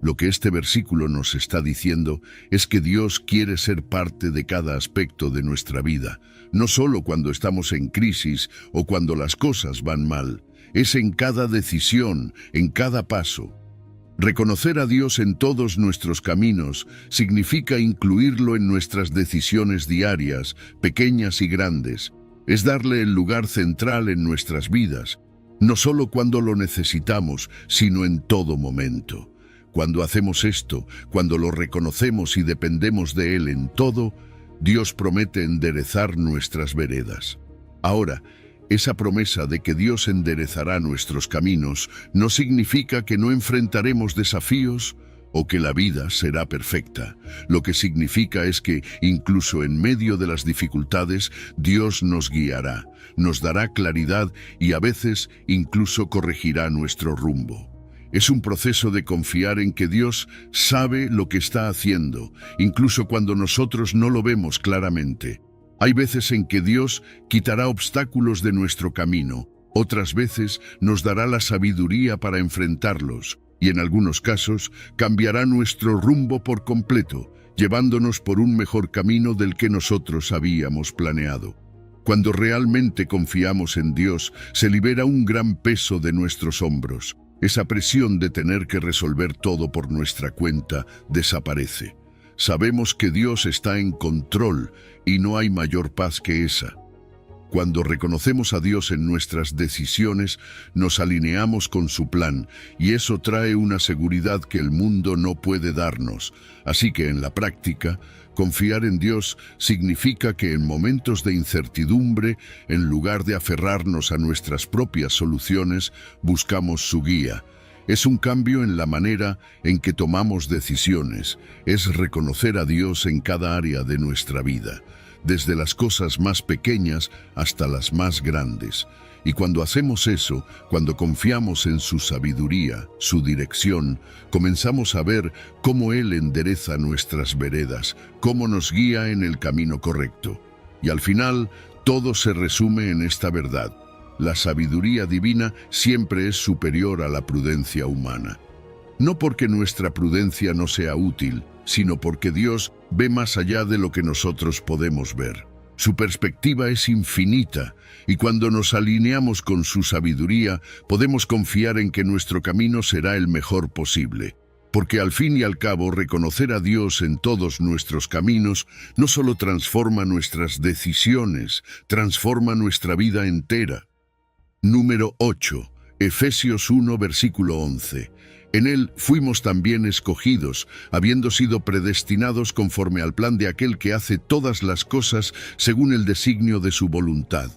Lo que este versículo nos está diciendo es que Dios quiere ser parte de cada aspecto de nuestra vida, no solo cuando estamos en crisis o cuando las cosas van mal, es en cada decisión, en cada paso. Reconocer a Dios en todos nuestros caminos significa incluirlo en nuestras decisiones diarias, pequeñas y grandes. Es darle el lugar central en nuestras vidas, no solo cuando lo necesitamos, sino en todo momento. Cuando hacemos esto, cuando lo reconocemos y dependemos de Él en todo, Dios promete enderezar nuestras veredas. Ahora, Esa promesa de que Dios enderezará nuestros caminos no significa que no enfrentaremos desafíos o que la vida será perfecta. Lo que significa es que, incluso en medio de las dificultades, Dios nos guiará, nos dará claridad y a veces incluso corregirá nuestro rumbo. Es un proceso de confiar en que Dios sabe lo que está haciendo, incluso cuando nosotros no lo vemos claramente. Hay veces en que Dios quitará obstáculos de nuestro camino, otras veces nos dará la sabiduría para enfrentarlos, y en algunos casos cambiará nuestro rumbo por completo, llevándonos por un mejor camino del que nosotros habíamos planeado. Cuando realmente confiamos en Dios, se libera un gran peso de nuestros hombros. Esa presión de tener que resolver todo por nuestra cuenta desaparece. Sabemos que Dios está en control y no hay mayor paz que esa. Cuando reconocemos a Dios en nuestras decisiones, nos alineamos con su plan, y eso trae una seguridad que el mundo no puede darnos. Así que en la práctica, confiar en Dios significa que en momentos de incertidumbre, en lugar de aferrarnos a nuestras propias soluciones, buscamos su guía. Es un cambio en la manera en que tomamos decisiones, es reconocer a Dios en cada área de nuestra vida, desde las cosas más pequeñas hasta las más grandes. Y cuando hacemos eso, cuando confiamos en su sabiduría, su dirección, comenzamos a ver cómo Él endereza nuestras veredas, cómo nos guía en el camino correcto. Y al final, todo se resume en esta verdad: la sabiduría divina siempre es superior a la prudencia humana. No porque nuestra prudencia no sea útil, sino porque Dios ve más allá de lo que nosotros podemos ver. Su perspectiva es infinita, y cuando nos alineamos con su sabiduría, podemos confiar en que nuestro camino será el mejor posible. Porque al fin y al cabo, reconocer a Dios en todos nuestros caminos no solo transforma nuestras decisiones, transforma nuestra vida entera. Número 8. Efesios 1, versículo 11. En él fuimos también escogidos, habiendo sido predestinados conforme al plan de aquel que hace todas las cosas según el designio de su voluntad.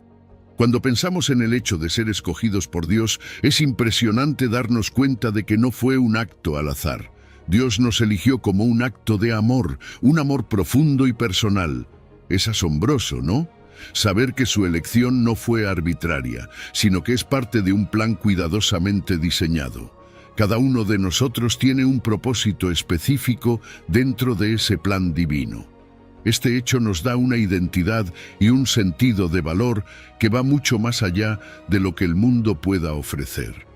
Cuando pensamos en el hecho de ser escogidos por Dios, es impresionante darnos cuenta de que no fue un acto al azar. Dios nos eligió como un acto de amor, un amor profundo y personal. Es asombroso, ¿no? Saber que su elección no fue arbitraria, sino que es parte de un plan cuidadosamente diseñado. Cada uno de nosotros tiene un propósito específico dentro de ese plan divino. Este hecho nos da una identidad y un sentido de valor que va mucho más allá de lo que el mundo pueda ofrecer.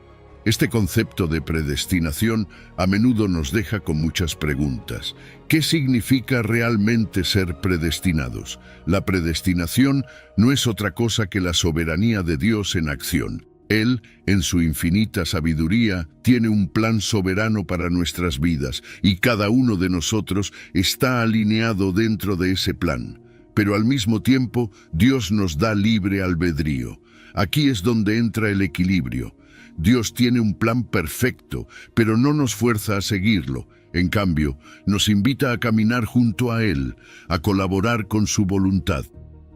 Este concepto de predestinación a menudo nos deja con muchas preguntas. ¿Qué significa realmente ser predestinados? La predestinación no es otra cosa que la soberanía de Dios en acción. Él, en su infinita sabiduría, tiene un plan soberano para nuestras vidas, y cada uno de nosotros está alineado dentro de ese plan. Pero al mismo tiempo, Dios nos da libre albedrío. Aquí es donde entra el equilibrio. Dios tiene un plan perfecto, pero no nos fuerza a seguirlo. En cambio, nos invita a caminar junto a Él, a colaborar con su voluntad.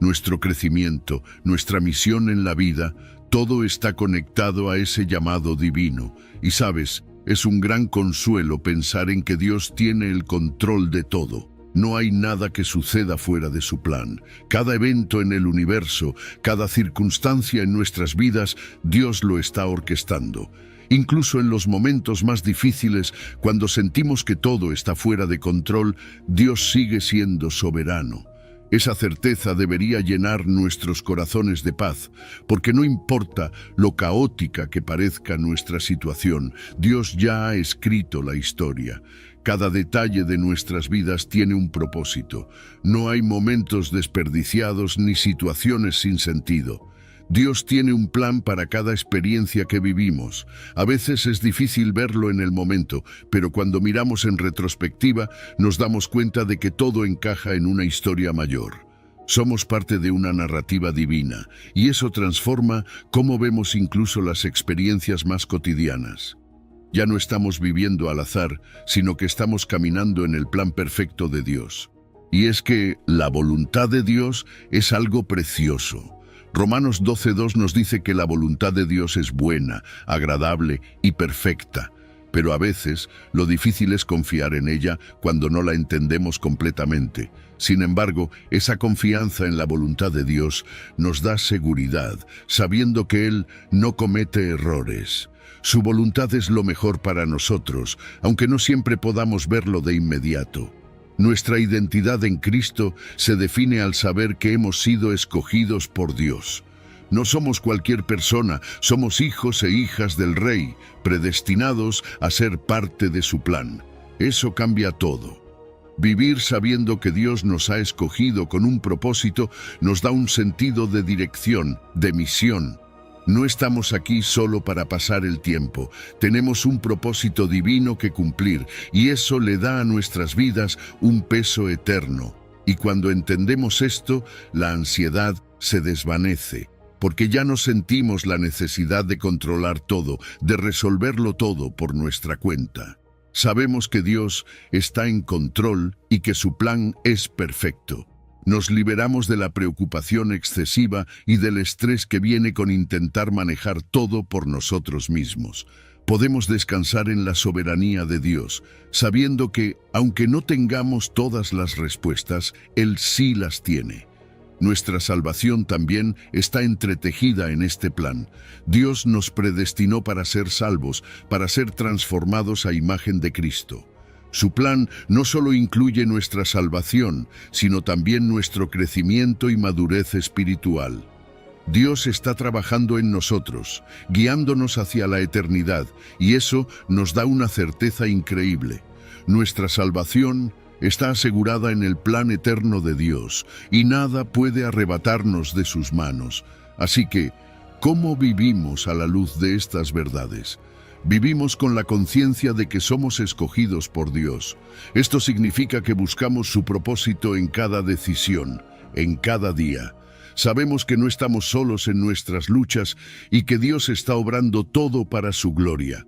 Nuestro crecimiento, nuestra misión en la vida, todo está conectado a ese llamado divino. Y sabes, es un gran consuelo pensar en que Dios tiene el control de todo. No hay nada que suceda fuera de su plan. Cada evento en el universo, cada circunstancia en nuestras vidas, Dios lo está orquestando. Incluso en los momentos más difíciles, cuando sentimos que todo está fuera de control, Dios sigue siendo soberano. Esa certeza debería llenar nuestros corazones de paz, porque no importa lo caótica que parezca nuestra situación, Dios ya ha escrito la historia. Cada detalle de nuestras vidas tiene un propósito. No hay momentos desperdiciados ni situaciones sin sentido. Dios tiene un plan para cada experiencia que vivimos. A veces es difícil verlo en el momento, pero cuando miramos en retrospectiva, nos damos cuenta de que todo encaja en una historia mayor. Somos parte de una narrativa divina, y eso transforma cómo vemos incluso las experiencias más cotidianas. Ya no estamos viviendo al azar, sino que estamos caminando en el plan perfecto de Dios. Y es que la voluntad de Dios es algo precioso. Romanos 12:2 nos dice que la voluntad de Dios es buena, agradable y perfecta, pero a veces lo difícil es confiar en ella cuando no la entendemos completamente. Sin embargo, esa confianza en la voluntad de Dios nos da seguridad, sabiendo que Él no comete errores. Su voluntad es lo mejor para nosotros, aunque no siempre podamos verlo de inmediato. Nuestra identidad en Cristo se define al saber que hemos sido escogidos por Dios. No somos cualquier persona, somos hijos e hijas del Rey, predestinados a ser parte de su plan. Eso cambia todo. Vivir sabiendo que Dios nos ha escogido con un propósito nos da un sentido de dirección, de misión. No estamos aquí solo para pasar el tiempo, tenemos un propósito divino que cumplir y eso le da a nuestras vidas un peso eterno. Y cuando entendemos esto, la ansiedad se desvanece, porque ya no sentimos la necesidad de controlar todo, de resolverlo todo por nuestra cuenta. Sabemos que Dios está en control y que su plan es perfecto. Nos liberamos de la preocupación excesiva y del estrés que viene con intentar manejar todo por nosotros mismos. Podemos descansar en la soberanía de Dios, sabiendo que, aunque no tengamos todas las respuestas, Él sí las tiene. Nuestra salvación también está entretejida en este plan. Dios nos predestinó para ser salvos, para ser transformados a imagen de Cristo. Su plan no solo incluye nuestra salvación, sino también nuestro crecimiento y madurez espiritual. Dios está trabajando en nosotros, guiándonos hacia la eternidad, y eso nos da una certeza increíble. Nuestra salvación está asegurada en el plan eterno de Dios, y nada puede arrebatarnos de sus manos. Así que, ¿cómo vivimos a la luz de estas verdades? Vivimos con la conciencia de que somos escogidos por Dios. Esto significa que buscamos su propósito en cada decisión, en cada día. Sabemos que no estamos solos en nuestras luchas y que Dios está obrando todo para su gloria.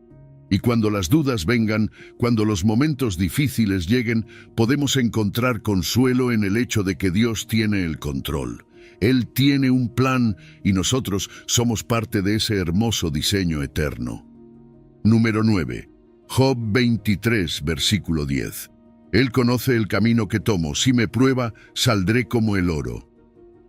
Y cuando las dudas vengan, cuando los momentos difíciles lleguen, podemos encontrar consuelo en el hecho de que Dios tiene el control. Él tiene un plan y nosotros somos parte de ese hermoso diseño eterno. Número 9. Job 23, versículo 10. Él conoce el camino que tomo, si me prueba, saldré como el oro.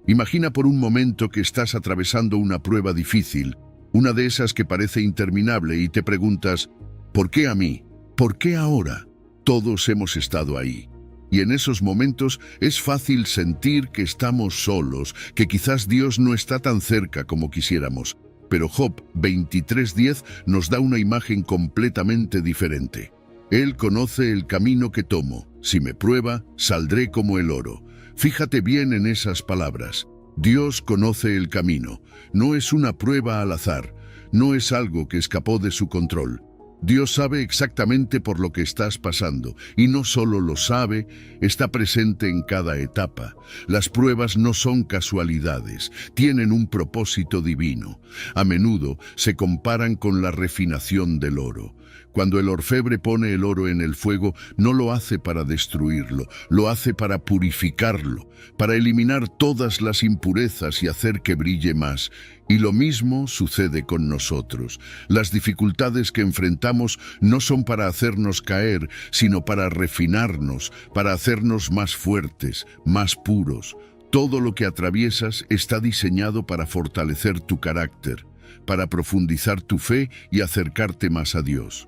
Imagina por un momento que estás atravesando una prueba difícil, una de esas que parece interminable y te preguntas, ¿por qué a mí? ¿Por qué ahora? Todos hemos estado ahí. Y en esos momentos es fácil sentir que estamos solos, que quizás Dios no está tan cerca como quisiéramos. Pero Job 23:10 nos da una imagen completamente diferente. Él conoce el camino que tomo. Si me prueba, saldré como el oro. Fíjate bien en esas palabras. Dios conoce el camino. No es una prueba al azar. No es algo que escapó de su control. Dios sabe exactamente por lo que estás pasando, y no solo lo sabe, está presente en cada etapa. Las pruebas no son casualidades, tienen un propósito divino. A menudo se comparan con la refinación del oro. Cuando el orfebre pone el oro en el fuego, no lo hace para destruirlo, lo hace para purificarlo, para eliminar todas las impurezas y hacer que brille más. Y lo mismo sucede con nosotros. Las dificultades que enfrentamos no son para hacernos caer, sino para refinarnos, para hacernos más fuertes, más puros. Todo lo que atraviesas está diseñado para fortalecer tu carácter, para profundizar tu fe y acercarte más a Dios.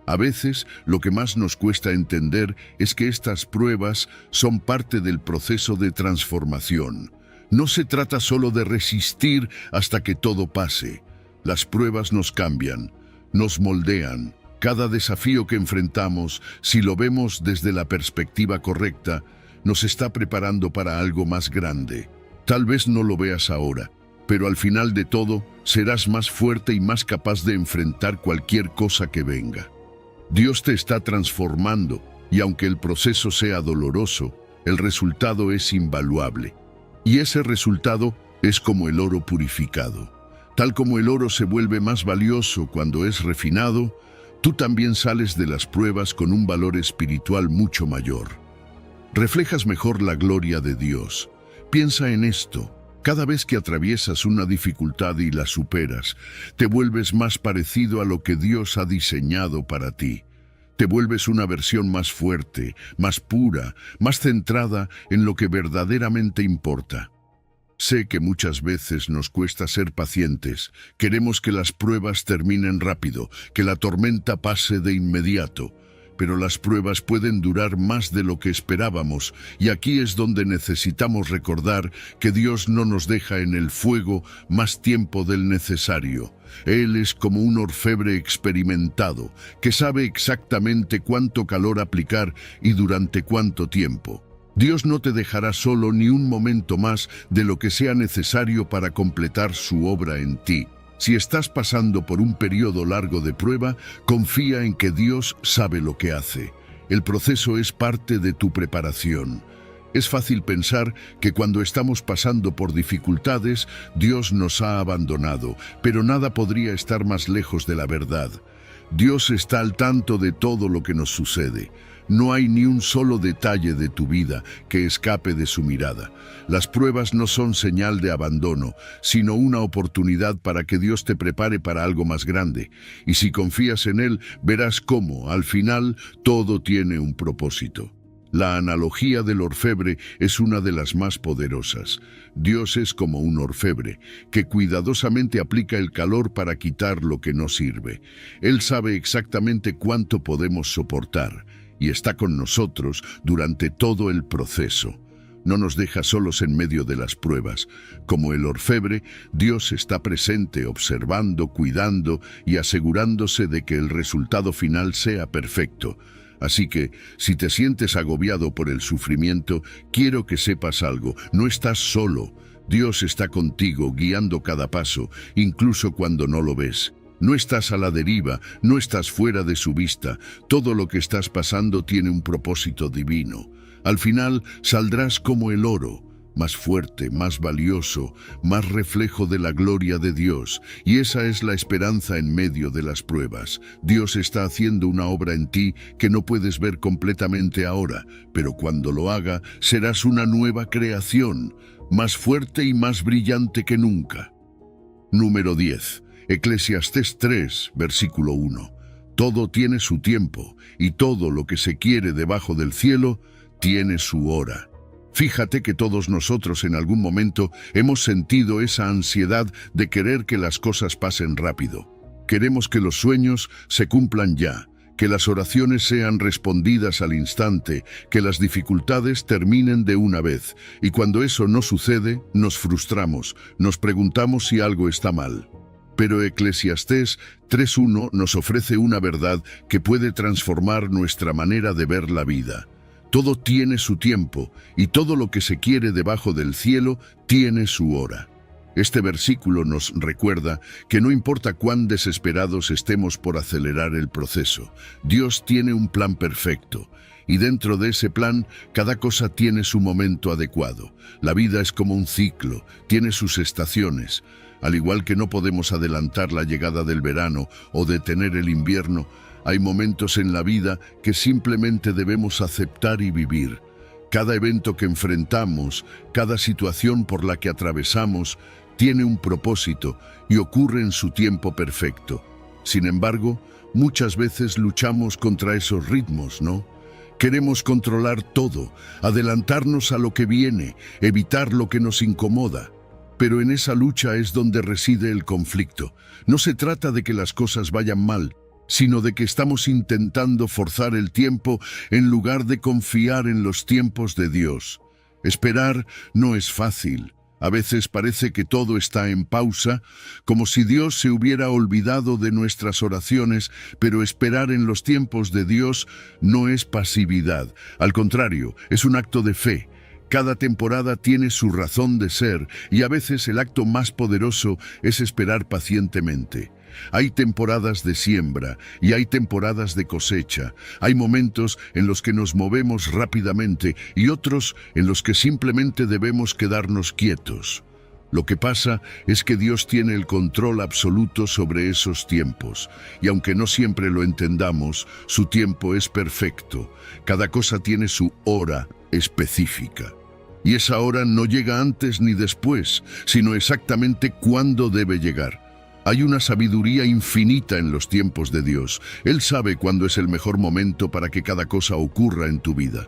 A veces, lo que más nos cuesta entender es que estas pruebas son parte del proceso de transformación. No se trata solo de resistir hasta que todo pase. Las pruebas nos cambian, nos moldean. Cada desafío que enfrentamos, si lo vemos desde la perspectiva correcta, nos está preparando para algo más grande. Tal vez no lo veas ahora, pero al final de todo, serás más fuerte y más capaz de enfrentar cualquier cosa que venga. Dios te está transformando, y aunque el proceso sea doloroso, el resultado es invaluable. Y ese resultado es como el oro purificado. Tal como el oro se vuelve más valioso cuando es refinado, tú también sales de las pruebas con un valor espiritual mucho mayor. Reflejas mejor la gloria de Dios. Piensa en esto. Cada vez que atraviesas una dificultad y la superas, te vuelves más parecido a lo que Dios ha diseñado para ti. Te vuelves una versión más fuerte, más pura, más centrada en lo que verdaderamente importa. Sé que muchas veces nos cuesta ser pacientes. Queremos que las pruebas terminen rápido, que la tormenta pase de inmediato. Pero las pruebas pueden durar más de lo que esperábamos, y aquí es donde necesitamos recordar que Dios no nos deja en el fuego más tiempo del necesario. Él es como un orfebre experimentado, que sabe exactamente cuánto calor aplicar y durante cuánto tiempo. Dios no te dejará solo ni un momento más de lo que sea necesario para completar su obra en ti. Si estás pasando por un periodo largo de prueba, confía en que Dios sabe lo que hace. El proceso es parte de tu preparación. Es fácil pensar que cuando estamos pasando por dificultades, Dios nos ha abandonado, pero nada podría estar más lejos de la verdad. Dios está al tanto de todo lo que nos sucede. No hay ni un solo detalle de tu vida que escape de su mirada. Las pruebas no son señal de abandono, sino una oportunidad para que Dios te prepare para algo más grande. Y si confías en Él, verás cómo, al final, todo tiene un propósito. La analogía del orfebre es una de las más poderosas. Dios es como un orfebre, que cuidadosamente aplica el calor para quitar lo que no sirve. Él sabe exactamente cuánto podemos soportar, y está con nosotros durante todo el proceso. No nos deja solos en medio de las pruebas. Como el orfebre, Dios está presente, observando, cuidando y asegurándose de que el resultado final sea perfecto. Así que, si te sientes agobiado por el sufrimiento, quiero que sepas algo: no estás solo. Dios está contigo, guiando cada paso, incluso cuando no lo ves. No estás a la deriva, no estás fuera de su vista. Todo lo que estás pasando tiene un propósito divino. Al final saldrás como el oro, más fuerte, más valioso, más reflejo de la gloria de Dios. Y esa es la esperanza en medio de las pruebas. Dios está haciendo una obra en ti que no puedes ver completamente ahora, pero cuando lo haga, serás una nueva creación, más fuerte y más brillante que nunca. Número 10. Eclesiastés 3, versículo 1. Todo tiene su tiempo, y todo lo que se quiere debajo del cielo tiene su hora. Fíjate que todos nosotros en algún momento hemos sentido esa ansiedad de querer que las cosas pasen rápido. Queremos que los sueños se cumplan ya, que las oraciones sean respondidas al instante, que las dificultades terminen de una vez. Y cuando eso no sucede, nos frustramos, nos preguntamos si algo está mal. Pero Eclesiastés 3:1 nos ofrece una verdad que puede transformar nuestra manera de ver la vida. Todo tiene su tiempo, y todo lo que se quiere debajo del cielo tiene su hora. Este versículo nos recuerda que no importa cuán desesperados estemos por acelerar el proceso, Dios tiene un plan perfecto. Y dentro de ese plan, cada cosa tiene su momento adecuado. La vida es como un ciclo, tiene sus estaciones. Al igual que no podemos adelantar la llegada del verano o detener el invierno, hay momentos en la vida que simplemente debemos aceptar y vivir. Cada evento que enfrentamos, cada situación por la que atravesamos, tiene un propósito y ocurre en su tiempo perfecto. Sin embargo, muchas veces luchamos contra esos ritmos, ¿no? Queremos controlar todo, adelantarnos a lo que viene, evitar lo que nos incomoda. Pero en esa lucha es donde reside el conflicto. No se trata de que las cosas vayan mal, sino de que estamos intentando forzar el tiempo en lugar de confiar en los tiempos de Dios. Esperar no es fácil. A veces parece que todo está en pausa, como si Dios se hubiera olvidado de nuestras oraciones, pero esperar en los tiempos de Dios no es pasividad. Al contrario, es un acto de fe. Cada temporada tiene su razón de ser, y a veces el acto más poderoso es esperar pacientemente. Hay temporadas de siembra y hay temporadas de cosecha. Hay momentos en los que nos movemos rápidamente y otros en los que simplemente debemos quedarnos quietos. Lo que pasa es que Dios tiene el control absoluto sobre esos tiempos, y aunque no siempre lo entendamos, su tiempo es perfecto. Cada cosa tiene su hora específica. Y esa hora no llega antes ni después, sino exactamente cuándo debe llegar. Hay una sabiduría infinita en los tiempos de Dios. Él sabe cuándo es el mejor momento para que cada cosa ocurra en tu vida.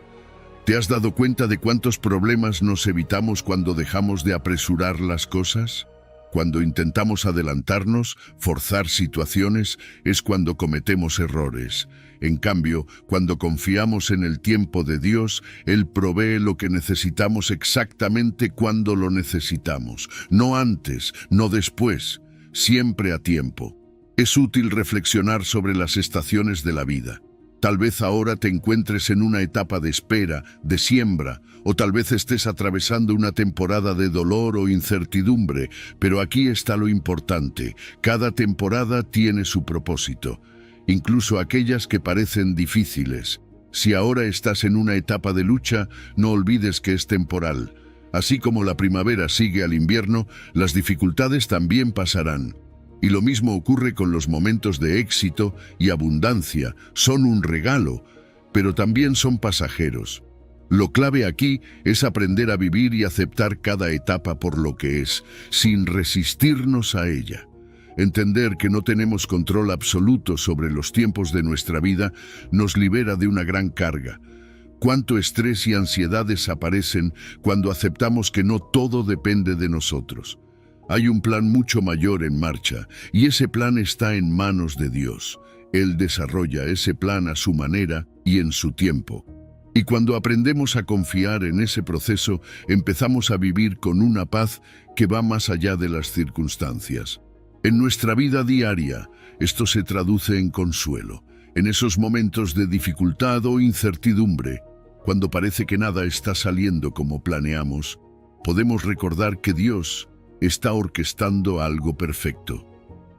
¿Te has dado cuenta de cuántos problemas nos evitamos cuando dejamos de apresurar las cosas? Cuando intentamos adelantarnos, forzar situaciones, es cuando cometemos errores. En cambio, cuando confiamos en el tiempo de Dios, Él provee lo que necesitamos exactamente cuando lo necesitamos. No antes, no después, siempre a tiempo. Es útil reflexionar sobre las estaciones de la vida. Tal vez ahora te encuentres en una etapa de espera, de siembra, o tal vez estés atravesando una temporada de dolor o incertidumbre, pero aquí está lo importante. Cada temporada tiene su propósito, incluso aquellas que parecen difíciles. Si ahora estás en una etapa de lucha, no olvides que es temporal. Así como la primavera sigue al invierno, las dificultades también pasarán. Y lo mismo ocurre con los momentos de éxito y abundancia. Son un regalo, pero también son pasajeros. Lo clave aquí es aprender a vivir y aceptar cada etapa por lo que es, sin resistirnos a ella. Entender que no tenemos control absoluto sobre los tiempos de nuestra vida nos libera de una gran carga. Cuánto estrés y ansiedad desaparecen cuando aceptamos que no todo depende de nosotros. Hay un plan mucho mayor en marcha, y ese plan está en manos de Dios. Él desarrolla ese plan a su manera y en su tiempo. Y cuando aprendemos a confiar en ese proceso, empezamos a vivir con una paz que va más allá de las circunstancias. En nuestra vida diaria, esto se traduce en consuelo. En esos momentos de dificultad o incertidumbre, cuando parece que nada está saliendo como planeamos, podemos recordar que Dios está orquestando algo perfecto.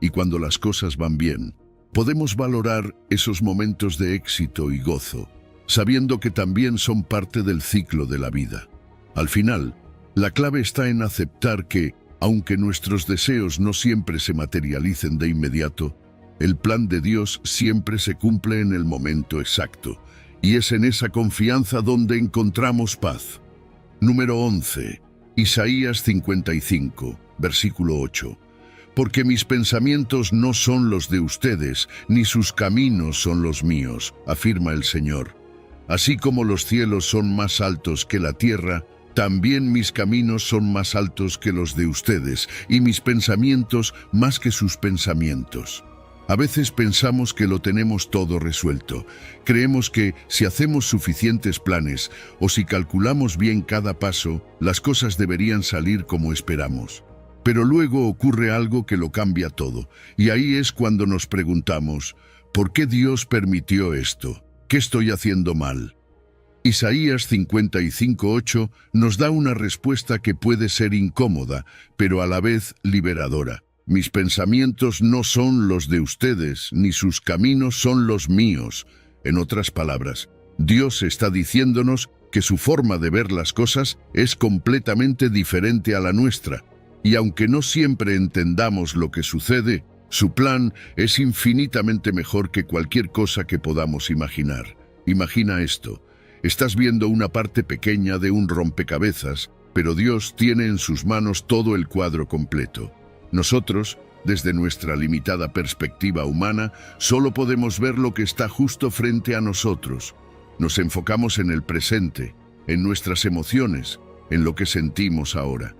Y cuando las cosas van bien, podemos valorar esos momentos de éxito y gozo, sabiendo que también son parte del ciclo de la vida. Al final, la clave está en aceptar que, aunque nuestros deseos no siempre se materialicen de inmediato, el plan de Dios siempre se cumple en el momento exacto, y es en esa confianza donde encontramos paz. Número 11. Isaías 55, versículo 8. Porque mis pensamientos no son los de ustedes, ni sus caminos son los míos, afirma el Señor. Así como los cielos son más altos que la tierra, también mis caminos son más altos que los de ustedes, y mis pensamientos más que sus pensamientos. A veces pensamos que lo tenemos todo resuelto. Creemos que si hacemos suficientes planes o si calculamos bien cada paso, las cosas deberían salir como esperamos. Pero luego ocurre algo que lo cambia todo, y ahí es cuando nos preguntamos, ¿por qué Dios permitió esto? ¿Qué estoy haciendo mal? Isaías 55:8 nos da una respuesta que puede ser incómoda, pero a la vez liberadora. Mis pensamientos no son los de ustedes, ni sus caminos son los míos. En otras palabras, Dios está diciéndonos que su forma de ver las cosas es completamente diferente a la nuestra. Y aunque no siempre entendamos lo que sucede, su plan es infinitamente mejor que cualquier cosa que podamos imaginar. Imagina esto. Estás viendo una parte pequeña de un rompecabezas, pero Dios tiene en sus manos todo el cuadro completo. Nosotros, desde nuestra limitada perspectiva humana, solo podemos ver lo que está justo frente a nosotros. Nos enfocamos en el presente, en nuestras emociones, en lo que sentimos ahora.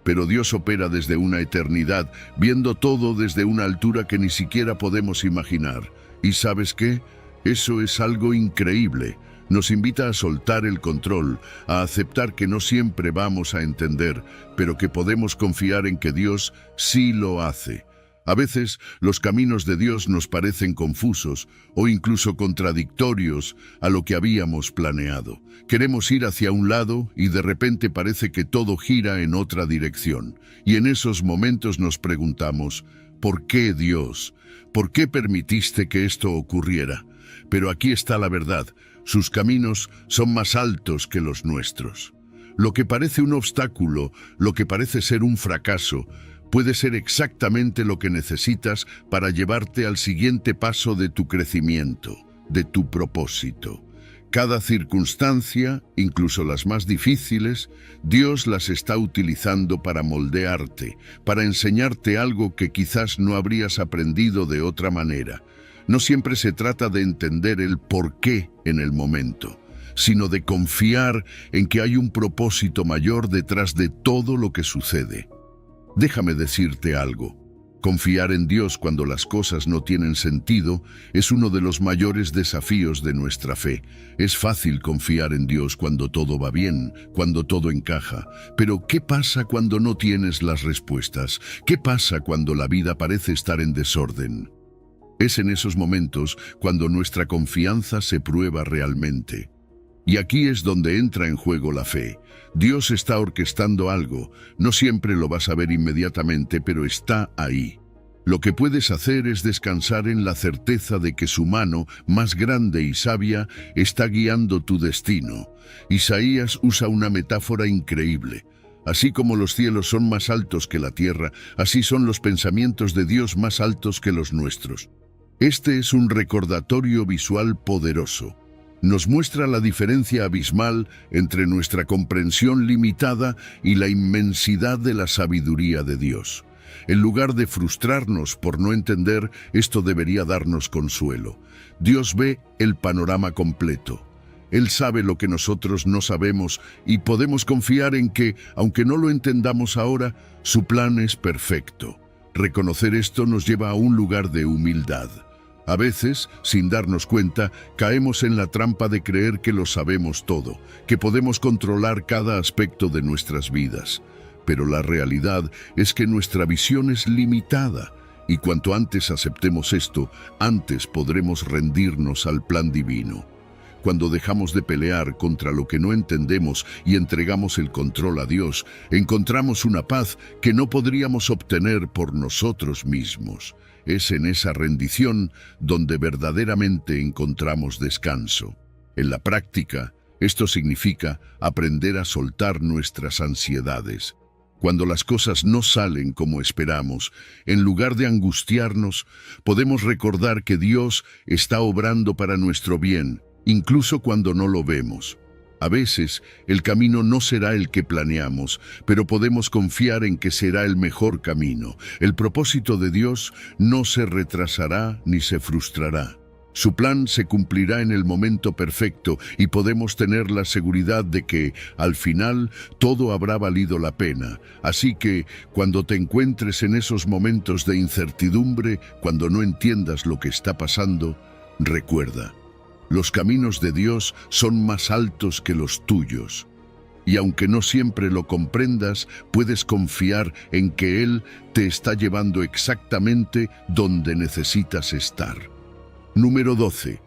Pero Dios opera desde una eternidad, viendo todo desde una altura que ni siquiera podemos imaginar. ¿Y sabes qué? Eso es algo increíble. Nos invita a soltar el control, a aceptar que no siempre vamos a entender, pero que podemos confiar en que Dios sí lo hace. A veces, los caminos de Dios nos parecen confusos o incluso contradictorios a lo que habíamos planeado. Queremos ir hacia un lado y de repente parece que todo gira en otra dirección. Y en esos momentos nos preguntamos, ¿por qué Dios? ¿Por qué permitiste que esto ocurriera? Pero aquí está la verdad. Sus caminos son más altos que los nuestros. Lo que parece un obstáculo, lo que parece ser un fracaso, puede ser exactamente lo que necesitas para llevarte al siguiente paso de tu crecimiento, de tu propósito. Cada circunstancia, incluso las más difíciles, Dios las está utilizando para moldearte, para enseñarte algo que quizás no habrías aprendido de otra manera. No siempre se trata de entender el por qué en el momento, sino de confiar en que hay un propósito mayor detrás de todo lo que sucede. Déjame decirte algo. Confiar en Dios cuando las cosas no tienen sentido es uno de los mayores desafíos de nuestra fe. Es fácil confiar en Dios cuando todo va bien, cuando todo encaja. Pero ¿qué pasa cuando no tienes las respuestas? ¿Qué pasa cuando la vida parece estar en desorden? Es en esos momentos cuando nuestra confianza se prueba realmente. Y aquí es donde entra en juego la fe. Dios está orquestando algo. No siempre lo vas a ver inmediatamente, pero está ahí. Lo que puedes hacer es descansar en la certeza de que su mano, más grande y sabia, está guiando tu destino. Isaías usa una metáfora increíble. Así como los cielos son más altos que la tierra, así son los pensamientos de Dios más altos que los nuestros. Este es un recordatorio visual poderoso. Nos muestra la diferencia abismal entre nuestra comprensión limitada y la inmensidad de la sabiduría de Dios. En lugar de frustrarnos por no entender, esto debería darnos consuelo. Dios ve el panorama completo. Él sabe lo que nosotros no sabemos y podemos confiar en que, aunque no lo entendamos ahora, su plan es perfecto. Reconocer esto nos lleva a un lugar de humildad. A veces, sin darnos cuenta, caemos en la trampa de creer que lo sabemos todo, que podemos controlar cada aspecto de nuestras vidas. Pero la realidad es que nuestra visión es limitada, y cuanto antes aceptemos esto, antes podremos rendirnos al plan divino. Cuando dejamos de pelear contra lo que no entendemos y entregamos el control a Dios, encontramos una paz que no podríamos obtener por nosotros mismos. Es en esa rendición donde verdaderamente encontramos descanso. En la práctica, esto significa aprender a soltar nuestras ansiedades. Cuando las cosas no salen como esperamos, en lugar de angustiarnos, podemos recordar que Dios está obrando para nuestro bien, incluso cuando no lo vemos. A veces, el camino no será el que planeamos, pero podemos confiar en que será el mejor camino. El propósito de Dios no se retrasará ni se frustrará. Su plan se cumplirá en el momento perfecto y podemos tener la seguridad de que, al final, todo habrá valido la pena. Así que, cuando te encuentres en esos momentos de incertidumbre, cuando no entiendas lo que está pasando, recuerda. Los caminos de Dios son más altos que los tuyos. Y aunque no siempre lo comprendas, puedes confiar en que Él te está llevando exactamente donde necesitas estar. Número 12.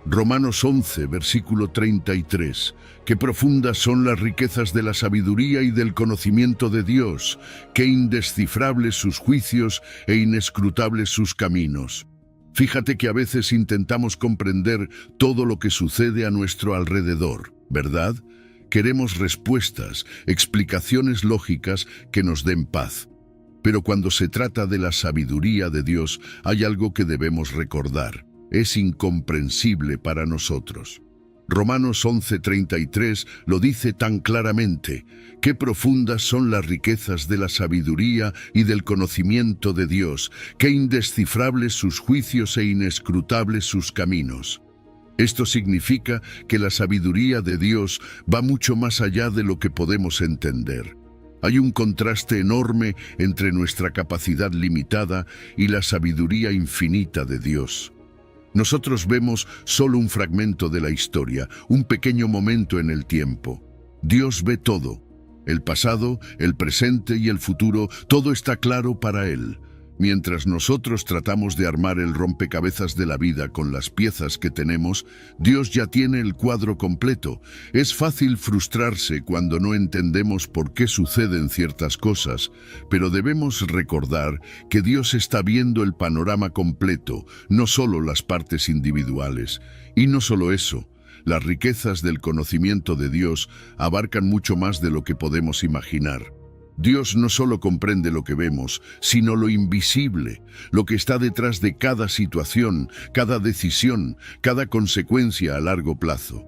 Romanos 11, versículo 33. Qué profundas son las riquezas de la sabiduría y del conocimiento de Dios, qué indescifrables sus juicios e inescrutables sus caminos. Fíjate que a veces intentamos comprender todo lo que sucede a nuestro alrededor, ¿verdad? Queremos respuestas, explicaciones lógicas que nos den paz. Pero cuando se trata de la sabiduría de Dios, hay algo que debemos recordar. Es incomprensible para nosotros. Romanos 11:33 lo dice tan claramente. Qué profundas son las riquezas de la sabiduría y del conocimiento de Dios, qué indescifrables sus juicios e inescrutables sus caminos. Esto significa que la sabiduría de Dios va mucho más allá de lo que podemos entender. Hay un contraste enorme entre nuestra capacidad limitada y la sabiduría infinita de Dios. Nosotros vemos solo un fragmento de la historia, un pequeño momento en el tiempo. Dios ve todo. El pasado, el presente y el futuro, todo está claro para Él. Mientras nosotros tratamos de armar el rompecabezas de la vida con las piezas que tenemos, Dios ya tiene el cuadro completo. Es fácil frustrarse cuando no entendemos por qué suceden ciertas cosas, pero debemos recordar que Dios está viendo el panorama completo, no solo las partes individuales. Y no solo eso, las riquezas del conocimiento de Dios abarcan mucho más de lo que podemos imaginar. Dios no solo comprende lo que vemos, sino lo invisible, lo que está detrás de cada situación, cada decisión, cada consecuencia a largo plazo.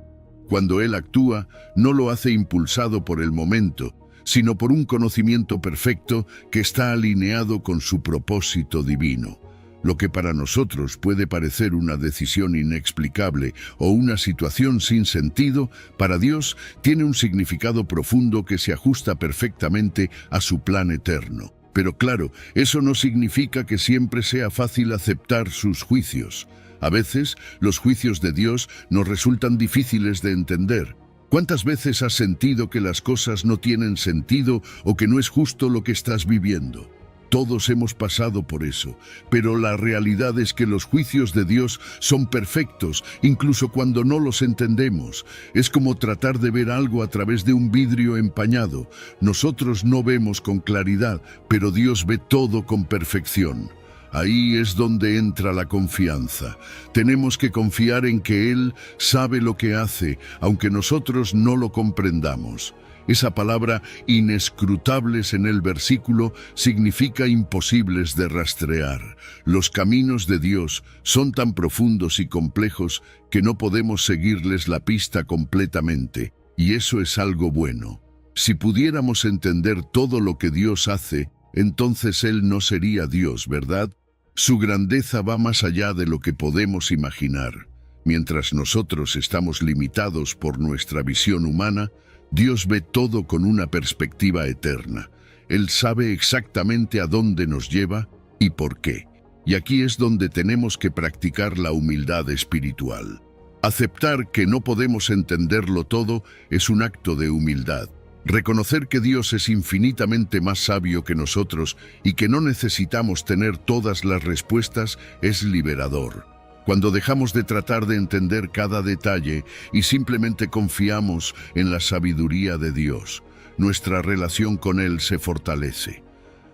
Cuando Él actúa, no lo hace impulsado por el momento, sino por un conocimiento perfecto que está alineado con su propósito divino. Lo que para nosotros puede parecer una decisión inexplicable o una situación sin sentido, para Dios tiene un significado profundo que se ajusta perfectamente a su plan eterno. Pero claro, eso no significa que siempre sea fácil aceptar sus juicios. A veces, los juicios de Dios nos resultan difíciles de entender. ¿Cuántas veces has sentido que las cosas no tienen sentido o que no es justo lo que estás viviendo? Todos hemos pasado por eso, pero la realidad es que los juicios de Dios son perfectos, incluso cuando no los entendemos. Es como tratar de ver algo a través de un vidrio empañado. Nosotros no vemos con claridad, pero Dios ve todo con perfección. Ahí es donde entra la confianza. Tenemos que confiar en que Él sabe lo que hace, aunque nosotros no lo comprendamos. Esa palabra inescrutables en el versículo significa imposibles de rastrear. Los caminos de Dios son tan profundos y complejos que no podemos seguirles la pista completamente, y eso es algo bueno. Si pudiéramos entender todo lo que Dios hace, entonces Él no sería Dios, ¿verdad? Su grandeza va más allá de lo que podemos imaginar. Mientras nosotros estamos limitados por nuestra visión humana, Dios ve todo con una perspectiva eterna. Él sabe exactamente a dónde nos lleva y por qué. Y aquí es donde tenemos que practicar la humildad espiritual. Aceptar que no podemos entenderlo todo es un acto de humildad. Reconocer que Dios es infinitamente más sabio que nosotros y que no necesitamos tener todas las respuestas es liberador. Cuando dejamos de tratar de entender cada detalle y simplemente confiamos en la sabiduría de Dios, nuestra relación con Él se fortalece.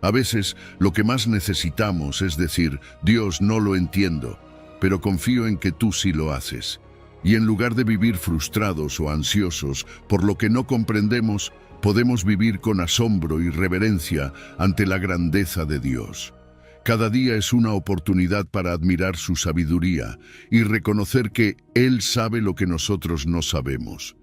A veces, lo que más necesitamos es decir, Dios, no lo entiendo, pero confío en que tú sí lo haces. Y en lugar de vivir frustrados o ansiosos por lo que no comprendemos, podemos vivir con asombro y reverencia ante la grandeza de Dios. Cada día es una oportunidad para admirar su sabiduría y reconocer que Él sabe lo que nosotros no sabemos.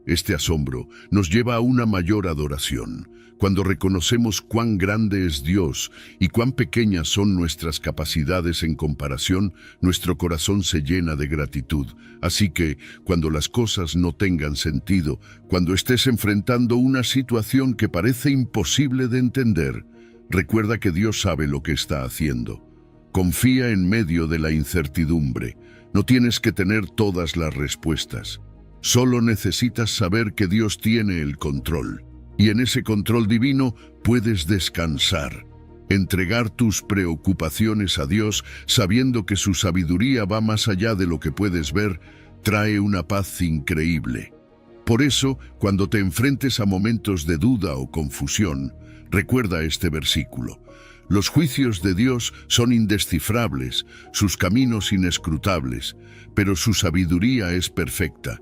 Este asombro nos lleva a una mayor adoración. Cuando reconocemos cuán grande es Dios y cuán pequeñas son nuestras capacidades en comparación, nuestro corazón se llena de gratitud. Así que, cuando las cosas no tengan sentido, cuando estés enfrentando una situación que parece imposible de entender, recuerda que Dios sabe lo que está haciendo. Confía en medio de la incertidumbre. No tienes que tener todas las respuestas. Solo necesitas saber que Dios tiene el control. Y en ese control divino puedes descansar. Entregar tus preocupaciones a Dios, sabiendo que su sabiduría va más allá de lo que puedes ver, trae una paz increíble. Por eso, cuando te enfrentes a momentos de duda o confusión, recuerda este versículo. Los juicios de Dios son indescifrables, sus caminos inescrutables, pero su sabiduría es perfecta.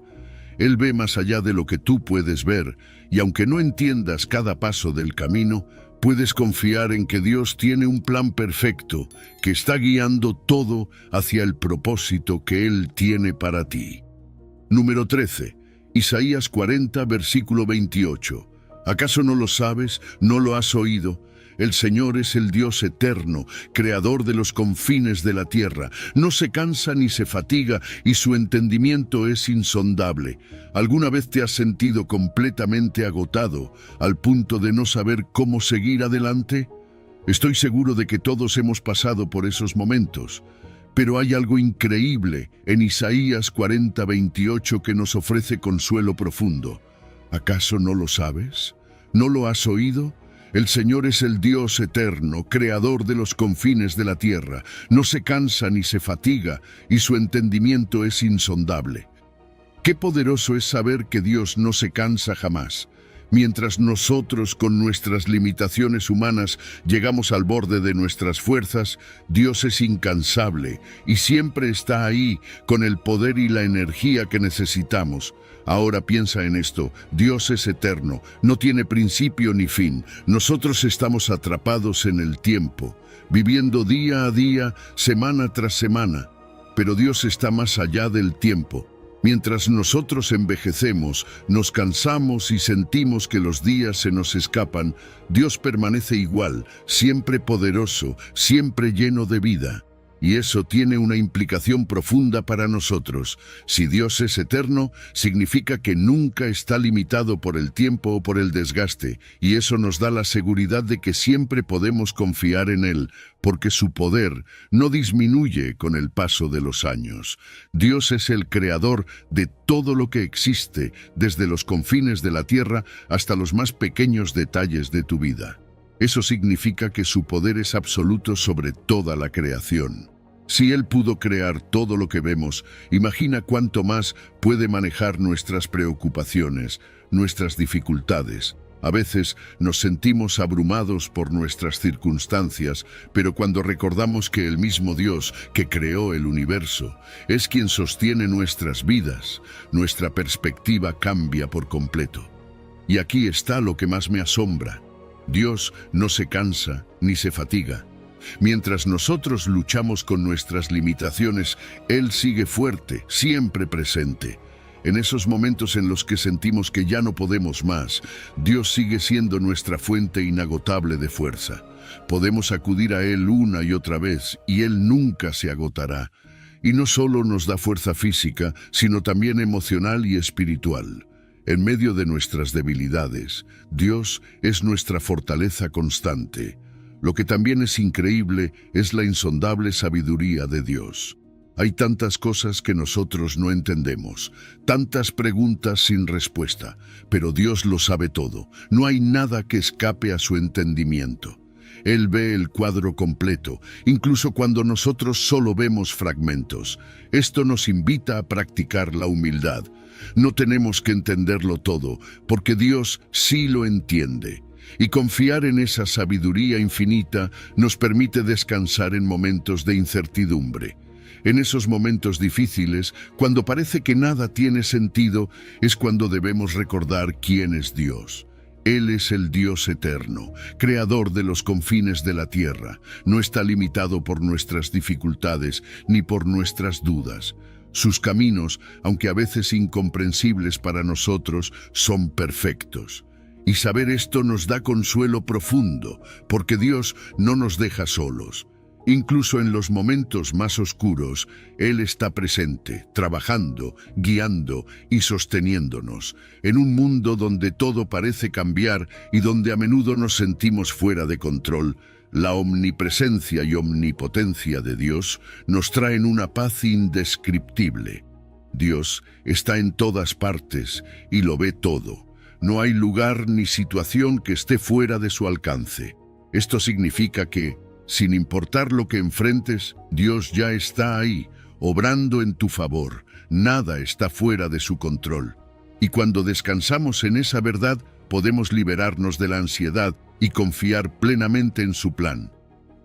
Él ve más allá de lo que tú puedes ver, y aunque no entiendas cada paso del camino, puedes confiar en que Dios tiene un plan perfecto que está guiando todo hacia el propósito que Él tiene para ti. Número 13. Isaías 40, versículo 28. ¿Acaso no lo sabes? ¿No lo has oído? El Señor es el Dios eterno, creador de los confines de la tierra. No se cansa ni se fatiga y su entendimiento es insondable. ¿Alguna vez te has sentido completamente agotado al punto de no saber cómo seguir adelante? Estoy seguro de que todos hemos pasado por esos momentos. Pero hay algo increíble en Isaías 40, 28 que nos ofrece consuelo profundo. ¿Acaso no lo sabes? ¿No lo has oído? El Señor es el Dios eterno, creador de los confines de la tierra. No se cansa ni se fatiga, y su entendimiento es insondable. Qué poderoso es saber que Dios no se cansa jamás. Mientras nosotros, con nuestras limitaciones humanas, llegamos al borde de nuestras fuerzas, Dios es incansable y siempre está ahí con el poder y la energía que necesitamos. Ahora piensa en esto, Dios es eterno, no tiene principio ni fin. Nosotros estamos atrapados en el tiempo, viviendo día a día, semana tras semana. Pero Dios está más allá del tiempo. Mientras nosotros envejecemos, nos cansamos y sentimos que los días se nos escapan, Dios permanece igual, siempre poderoso, siempre lleno de vida. Y eso tiene una implicación profunda para nosotros. Si Dios es eterno, significa que nunca está limitado por el tiempo o por el desgaste, y eso nos da la seguridad de que siempre podemos confiar en Él, porque su poder no disminuye con el paso de los años. Dios es el creador de todo lo que existe, desde los confines de la tierra hasta los más pequeños detalles de tu vida. Eso significa que su poder es absoluto sobre toda la creación. Si Él pudo crear todo lo que vemos, imagina cuánto más puede manejar nuestras preocupaciones, nuestras dificultades. A veces nos sentimos abrumados por nuestras circunstancias, pero cuando recordamos que el mismo Dios que creó el universo es quien sostiene nuestras vidas, nuestra perspectiva cambia por completo. Y aquí está lo que más me asombra. Dios no se cansa ni se fatiga. Mientras nosotros luchamos con nuestras limitaciones, Él sigue fuerte, siempre presente. En esos momentos en los que sentimos que ya no podemos más, Dios sigue siendo nuestra fuente inagotable de fuerza. Podemos acudir a Él una y otra vez, y Él nunca se agotará. Y no solo nos da fuerza física, sino también emocional y espiritual. En medio de nuestras debilidades, Dios es nuestra fortaleza constante. Lo que también es increíble es la insondable sabiduría de Dios. Hay tantas cosas que nosotros no entendemos, tantas preguntas sin respuesta, pero Dios lo sabe todo. No hay nada que escape a su entendimiento. Él ve el cuadro completo, incluso cuando nosotros solo vemos fragmentos. Esto nos invita a practicar la humildad. No tenemos que entenderlo todo, porque Dios sí lo entiende. Y confiar en esa sabiduría infinita nos permite descansar en momentos de incertidumbre. En esos momentos difíciles, cuando parece que nada tiene sentido, es cuando debemos recordar quién es Dios. Él es el Dios eterno, creador de los confines de la tierra. No está limitado por nuestras dificultades ni por nuestras dudas. Sus caminos, aunque a veces incomprensibles para nosotros, son perfectos. Y saber esto nos da consuelo profundo, porque Dios no nos deja solos. Incluso en los momentos más oscuros, Él está presente, trabajando, guiando y sosteniéndonos. En un mundo donde todo parece cambiar y donde a menudo nos sentimos fuera de control, la omnipresencia y omnipotencia de Dios nos traen una paz indescriptible. Dios está en todas partes y lo ve todo. No hay lugar ni situación que esté fuera de su alcance. Esto significa que, sin importar lo que enfrentes, Dios ya está ahí, obrando en tu favor. Nada está fuera de su control. Y cuando descansamos en esa verdad, podemos liberarnos de la ansiedad y confiar plenamente en su plan.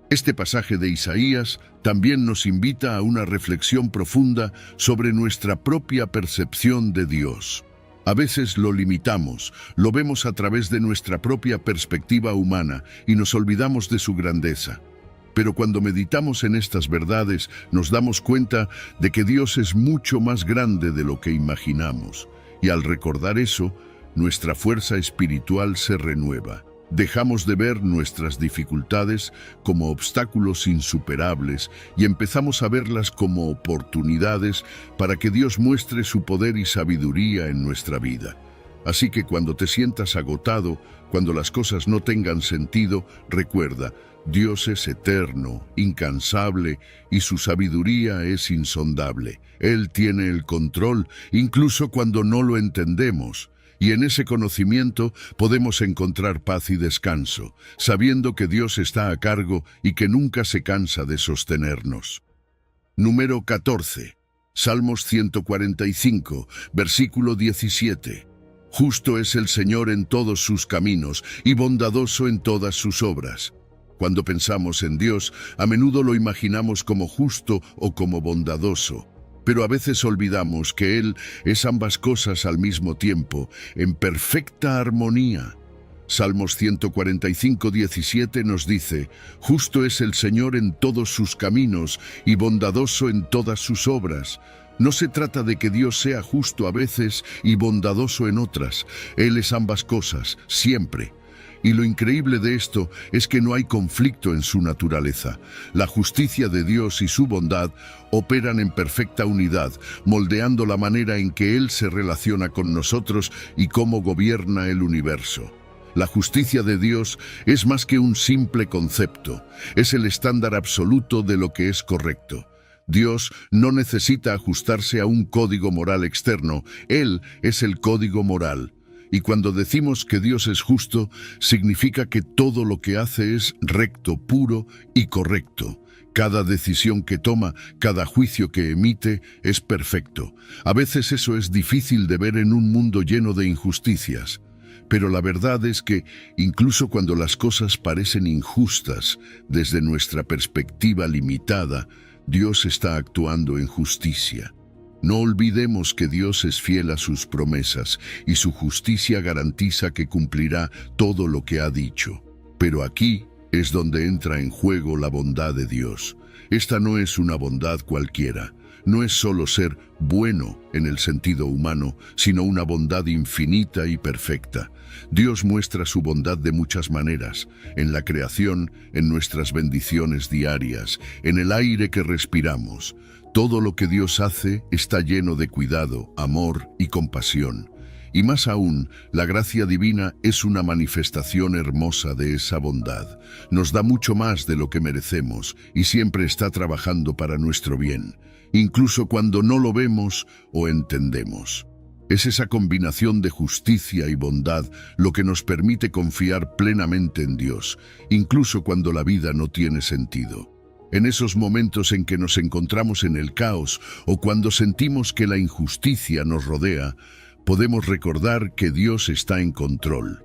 Este pasaje de Isaías también nos invita a una reflexión profunda sobre nuestra propia percepción de Dios. A veces lo limitamos, lo vemos a través de nuestra propia perspectiva humana y nos olvidamos de su grandeza. Pero cuando meditamos en estas verdades, nos damos cuenta de que Dios es mucho más grande de lo que imaginamos. Y al recordar eso, nuestra fuerza espiritual se renueva. Dejamos de ver nuestras dificultades como obstáculos insuperables y empezamos a verlas como oportunidades para que Dios muestre su poder y sabiduría en nuestra vida. Así que cuando te sientas agotado, cuando las cosas no tengan sentido, recuerda, Dios es eterno, incansable y su sabiduría es insondable. Él tiene el control, incluso cuando no lo entendemos. Y en ese conocimiento podemos encontrar paz y descanso, sabiendo que Dios está a cargo y que nunca se cansa de sostenernos. Número 14. Salmos 145, versículo 17. Justo es el Señor en todos sus caminos y bondadoso en todas sus obras. Cuando pensamos en Dios, a menudo lo imaginamos como justo o como bondadoso. Pero a veces olvidamos que Él es ambas cosas al mismo tiempo, en perfecta armonía. Salmos 145, 17 nos dice, justo es el Señor en todos sus caminos y bondadoso en todas sus obras. No se trata de que Dios sea justo a veces y bondadoso en otras. Él es ambas cosas, siempre. Y lo increíble de esto es que no hay conflicto en su naturaleza. La justicia de Dios y su bondad operan en perfecta unidad, moldeando la manera en que Él se relaciona con nosotros y cómo gobierna el universo. La justicia de Dios es más que un simple concepto, es el estándar absoluto de lo que es correcto. Dios no necesita ajustarse a un código moral externo, Él es el código moral. Y cuando decimos que Dios es justo, significa que todo lo que hace es recto, puro y correcto. Cada decisión que toma, cada juicio que emite, es perfecto. A veces eso es difícil de ver en un mundo lleno de injusticias. Pero la verdad es que, incluso cuando las cosas parecen injustas, desde nuestra perspectiva limitada, Dios está actuando en justicia. No olvidemos que Dios es fiel a sus promesas y su justicia garantiza que cumplirá todo lo que ha dicho. Pero aquí es donde entra en juego la bondad de Dios. Esta no es una bondad cualquiera. No es solo ser bueno en el sentido humano, sino una bondad infinita y perfecta. Dios muestra su bondad de muchas maneras, en la creación, en nuestras bendiciones diarias, en el aire que respiramos. Todo lo que Dios hace está lleno de cuidado, amor y compasión. Y más aún, la gracia divina es una manifestación hermosa de esa bondad. Nos da mucho más de lo que merecemos y siempre está trabajando para nuestro bien, incluso cuando no lo vemos o entendemos. Es esa combinación de justicia y bondad lo que nos permite confiar plenamente en Dios, incluso cuando la vida no tiene sentido. En esos momentos en que nos encontramos en el caos o cuando sentimos que la injusticia nos rodea, podemos recordar que Dios está en control.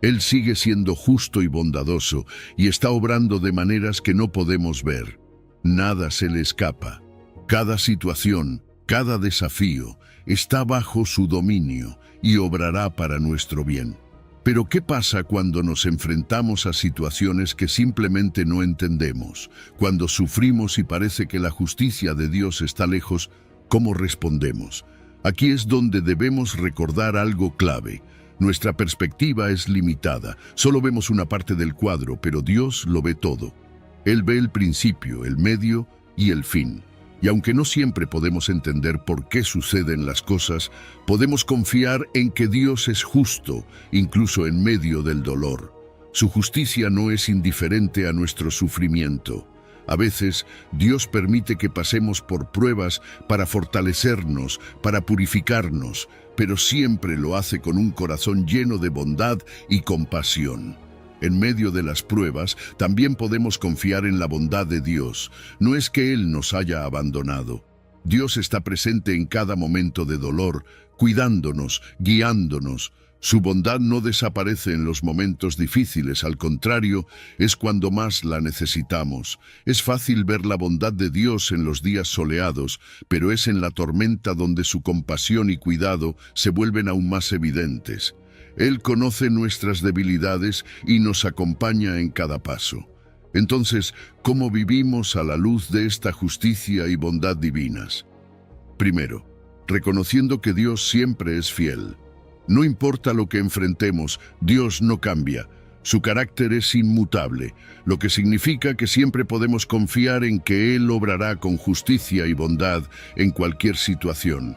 Él sigue siendo justo y bondadoso y está obrando de maneras que no podemos ver. Nada se le escapa. Cada situación, cada desafío, está bajo su dominio y obrará para nuestro bien. Pero ¿qué pasa cuando nos enfrentamos a situaciones que simplemente no entendemos? Cuando sufrimos y parece que la justicia de Dios está lejos, ¿cómo respondemos? Aquí es donde debemos recordar algo clave. Nuestra perspectiva es limitada. Solo vemos una parte del cuadro, pero Dios lo ve todo. Él ve el principio, el medio y el fin. Y aunque no siempre podemos entender por qué suceden las cosas, podemos confiar en que Dios es justo, incluso en medio del dolor. Su justicia no es indiferente a nuestro sufrimiento. A veces, Dios permite que pasemos por pruebas para fortalecernos, para purificarnos, pero siempre lo hace con un corazón lleno de bondad y compasión. En medio de las pruebas, también podemos confiar en la bondad de Dios. No es que Él nos haya abandonado. Dios está presente en cada momento de dolor, cuidándonos, guiándonos. Su bondad no desaparece en los momentos difíciles, al contrario, es cuando más la necesitamos. Es fácil ver la bondad de Dios en los días soleados, pero es en la tormenta donde su compasión y cuidado se vuelven aún más evidentes. Él conoce nuestras debilidades y nos acompaña en cada paso. Entonces, ¿cómo vivimos a la luz de esta justicia y bondad divinas? Primero, reconociendo que Dios siempre es fiel. No importa lo que enfrentemos, Dios no cambia. Su carácter es inmutable, lo que significa que siempre podemos confiar en que Él obrará con justicia y bondad en cualquier situación.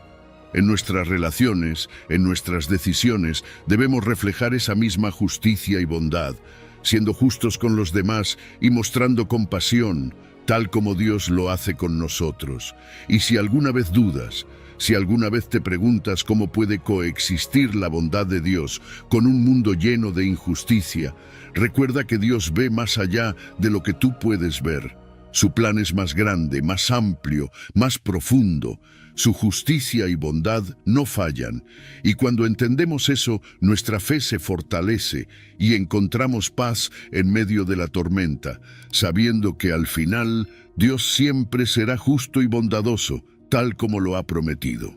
En nuestras relaciones, en nuestras decisiones, debemos reflejar esa misma justicia y bondad, siendo justos con los demás y mostrando compasión, tal como Dios lo hace con nosotros. Y si alguna vez dudas, si alguna vez te preguntas cómo puede coexistir la bondad de Dios con un mundo lleno de injusticia, recuerda que Dios ve más allá de lo que tú puedes ver. Su plan es más grande, más amplio, más profundo. Su justicia y bondad no fallan, y cuando entendemos eso, nuestra fe se fortalece y encontramos paz en medio de la tormenta, sabiendo que al final Dios siempre será justo y bondadoso, tal como lo ha prometido.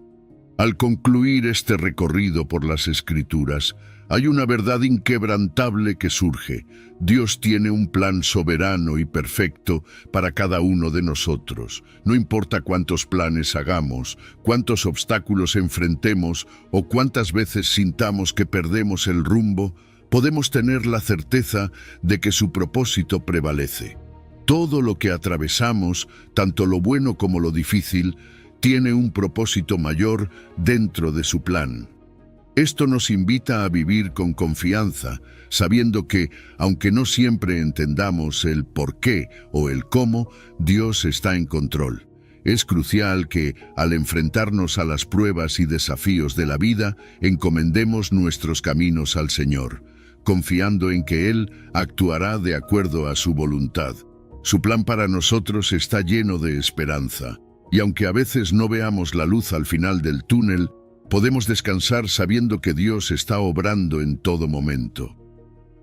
Al concluir este recorrido por las Escrituras, Hay una verdad inquebrantable que surge. Dios tiene un plan soberano y perfecto para cada uno de nosotros. No importa cuántos planes hagamos, cuántos obstáculos enfrentemos o cuántas veces sintamos que perdemos el rumbo, podemos tener la certeza de que su propósito prevalece. Todo lo que atravesamos, tanto lo bueno como lo difícil, tiene un propósito mayor dentro de su plan. Esto nos invita a vivir con confianza, sabiendo que, aunque no siempre entendamos el por qué o el cómo, Dios está en control. Es crucial que, al enfrentarnos a las pruebas y desafíos de la vida, encomendemos nuestros caminos al Señor, confiando en que Él actuará de acuerdo a su voluntad. Su plan para nosotros está lleno de esperanza, y aunque a veces no veamos la luz al final del túnel, podemos descansar sabiendo que Dios está obrando en todo momento.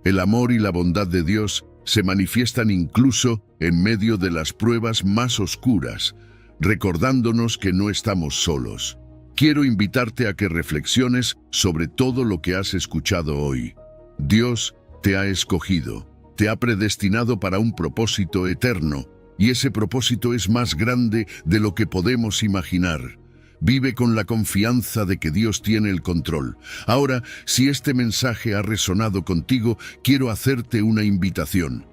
El amor y la bondad de Dios se manifiestan incluso en medio de las pruebas más oscuras, recordándonos que no estamos solos. Quiero invitarte a que reflexiones sobre todo lo que has escuchado hoy. Dios te ha escogido, te ha predestinado para un propósito eterno, y ese propósito es más grande de lo que podemos imaginar. Vive con la confianza de que Dios tiene el control. Ahora, si este mensaje ha resonado contigo, quiero hacerte una invitación.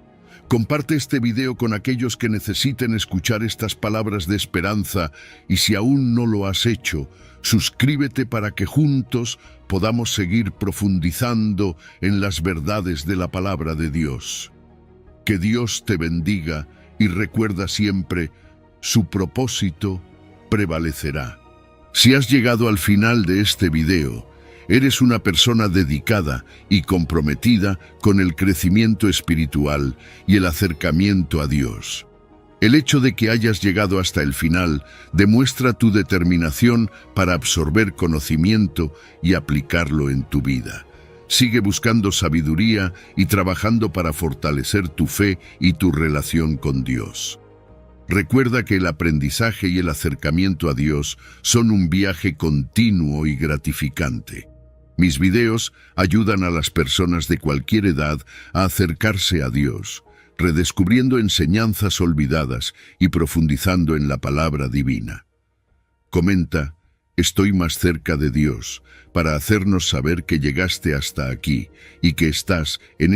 Comparte este video con aquellos que necesiten escuchar estas palabras de esperanza, y si aún no lo has hecho, suscríbete para que juntos podamos seguir profundizando en las verdades de la palabra de Dios. Que Dios te bendiga y recuerda siempre, su propósito prevalecerá. Si has llegado al final de este video, eres una persona dedicada y comprometida con el crecimiento espiritual y el acercamiento a Dios. El hecho de que hayas llegado hasta el final demuestra tu determinación para absorber conocimiento y aplicarlo en tu vida. Sigue buscando sabiduría y trabajando para fortalecer tu fe y tu relación con Dios. Recuerda que el aprendizaje y el acercamiento a Dios son un viaje continuo y gratificante. Mis videos ayudan a las personas de cualquier edad a acercarse a Dios, redescubriendo enseñanzas olvidadas y profundizando en la palabra divina. Comenta, estoy más cerca de Dios, para hacernos saber que llegaste hasta aquí y que estás en